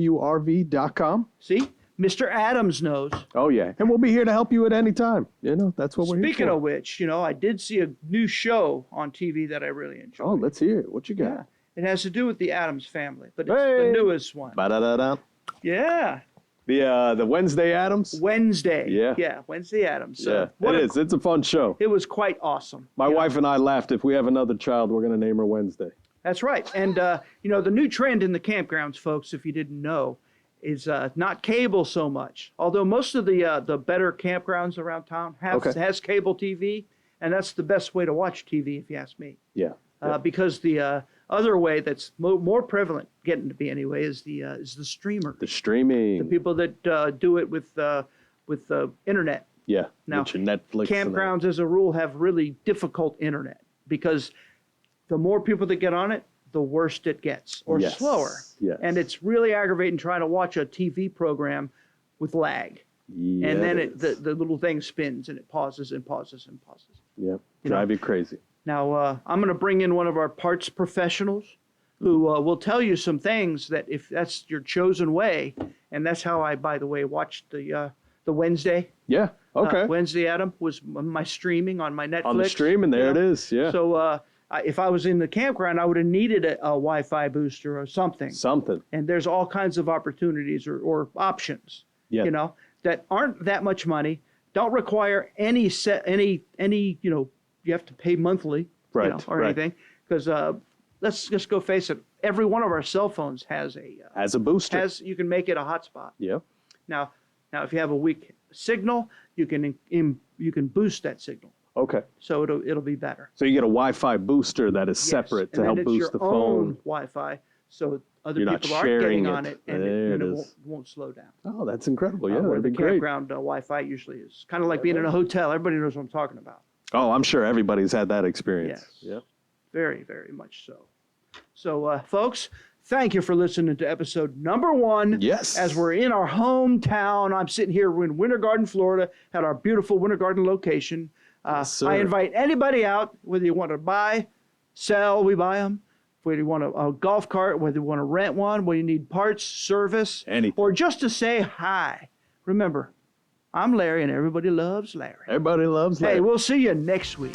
C: dadams@grwrv.com.
B: See, Mr. Adams knows.
C: Oh, yeah. And we'll be here to help you at any time. You know, that's what we're here for.
B: Speaking of which, I did see a new show on TV that I really enjoyed.
C: Oh, let's hear it. What you got?
B: Yeah. It has to do with the Adams family, but it's
C: Hey.
B: the newest one.
C: Ba-da-da-da.
B: Yeah.
C: The Wednesday Addams?
B: Wednesday.
C: Yeah.
B: Yeah, Wednesday Adams. So
C: Yeah,
B: what
C: it
B: a-
C: is. It's a fun show.
B: It was quite awesome.
C: My wife and I laughed. If we have another child, we're going to name her Wednesday.
B: That's right. And, the new trend in the campgrounds, folks, if you didn't know, is not cable so much. Although most of the better campgrounds around town has cable TV, and that's the best way to watch TV, if you ask me.
C: Yeah.
B: Because the other way that's more prevalent, getting to be anyway, is the streamer.
C: The streaming.
B: The people that do it with internet.
C: Yeah.
B: Now,
C: with your Netflix. and that.
B: Campgrounds, as a rule, have really difficult internet because the more people that get on it, the worse it gets, or
C: Yes,
B: slower.
C: yes.
B: And it's really aggravating trying to watch a TV program with lag.
C: Yeah,
B: And then
C: it
B: the little thing spins and it pauses and pauses and pauses.
C: Yeah. Drive you crazy.
B: Now, I'm going to bring in one of our parts professionals who will tell you some things that if that's your chosen way, and that's how I, by the way, watched the Wednesday.
C: Yeah. Okay.
B: Wednesday, Adam, was my streaming on my Netflix.
C: On the stream, and there it is. Yeah.
B: So if I was in the campground, I would have needed a Wi-Fi booster or something.
C: Something.
B: And there's all kinds of opportunities or options,
C: Yeah.
B: that aren't that much money, don't require any you have to pay monthly,
C: Right,
B: or
C: right.
B: anything. Because let's just go face it, every one of our cell phones has
C: As a booster.
B: you can make it a hotspot.
C: Yeah.
B: Now if you have a weak signal, you can boost that signal,
C: Okay.
B: so it'll be better.
C: So you get a Wi-Fi booster that is
B: Yes.
C: separate
B: And
C: to
B: then
C: help
B: it's
C: boost
B: your
C: the
B: own
C: phone.
B: Wi-Fi, so other
C: You're not
B: people aren't
C: sharing
B: getting on
C: it.
B: it, and
C: There
B: it
C: it is.
B: won't slow down.
C: Oh, that's incredible. Yeah,
B: Where
C: that'd
B: the
C: be great.
B: campground Wi-Fi usually is kind of like being in a hotel. Everybody knows what I'm talking about.
C: Oh, I'm sure everybody's had that experience.
B: Yes.
C: Yeah.
B: Very, very much so. So, folks, thank you for listening to episode number 1.
C: Yes.
B: As we're in our hometown, I'm sitting here in Winter Garden, Florida, at our beautiful Winter Garden location.
C: Yes, sir.
B: I invite anybody out, whether you want to buy, sell, we buy them. Whether you want a golf cart, whether you want to rent one, whether you need parts, service,
C: Anything.
B: or just to say hi. Remember, I'm Larry, and everybody loves Larry.
C: Everybody loves that.
B: Hey, we'll see you next week.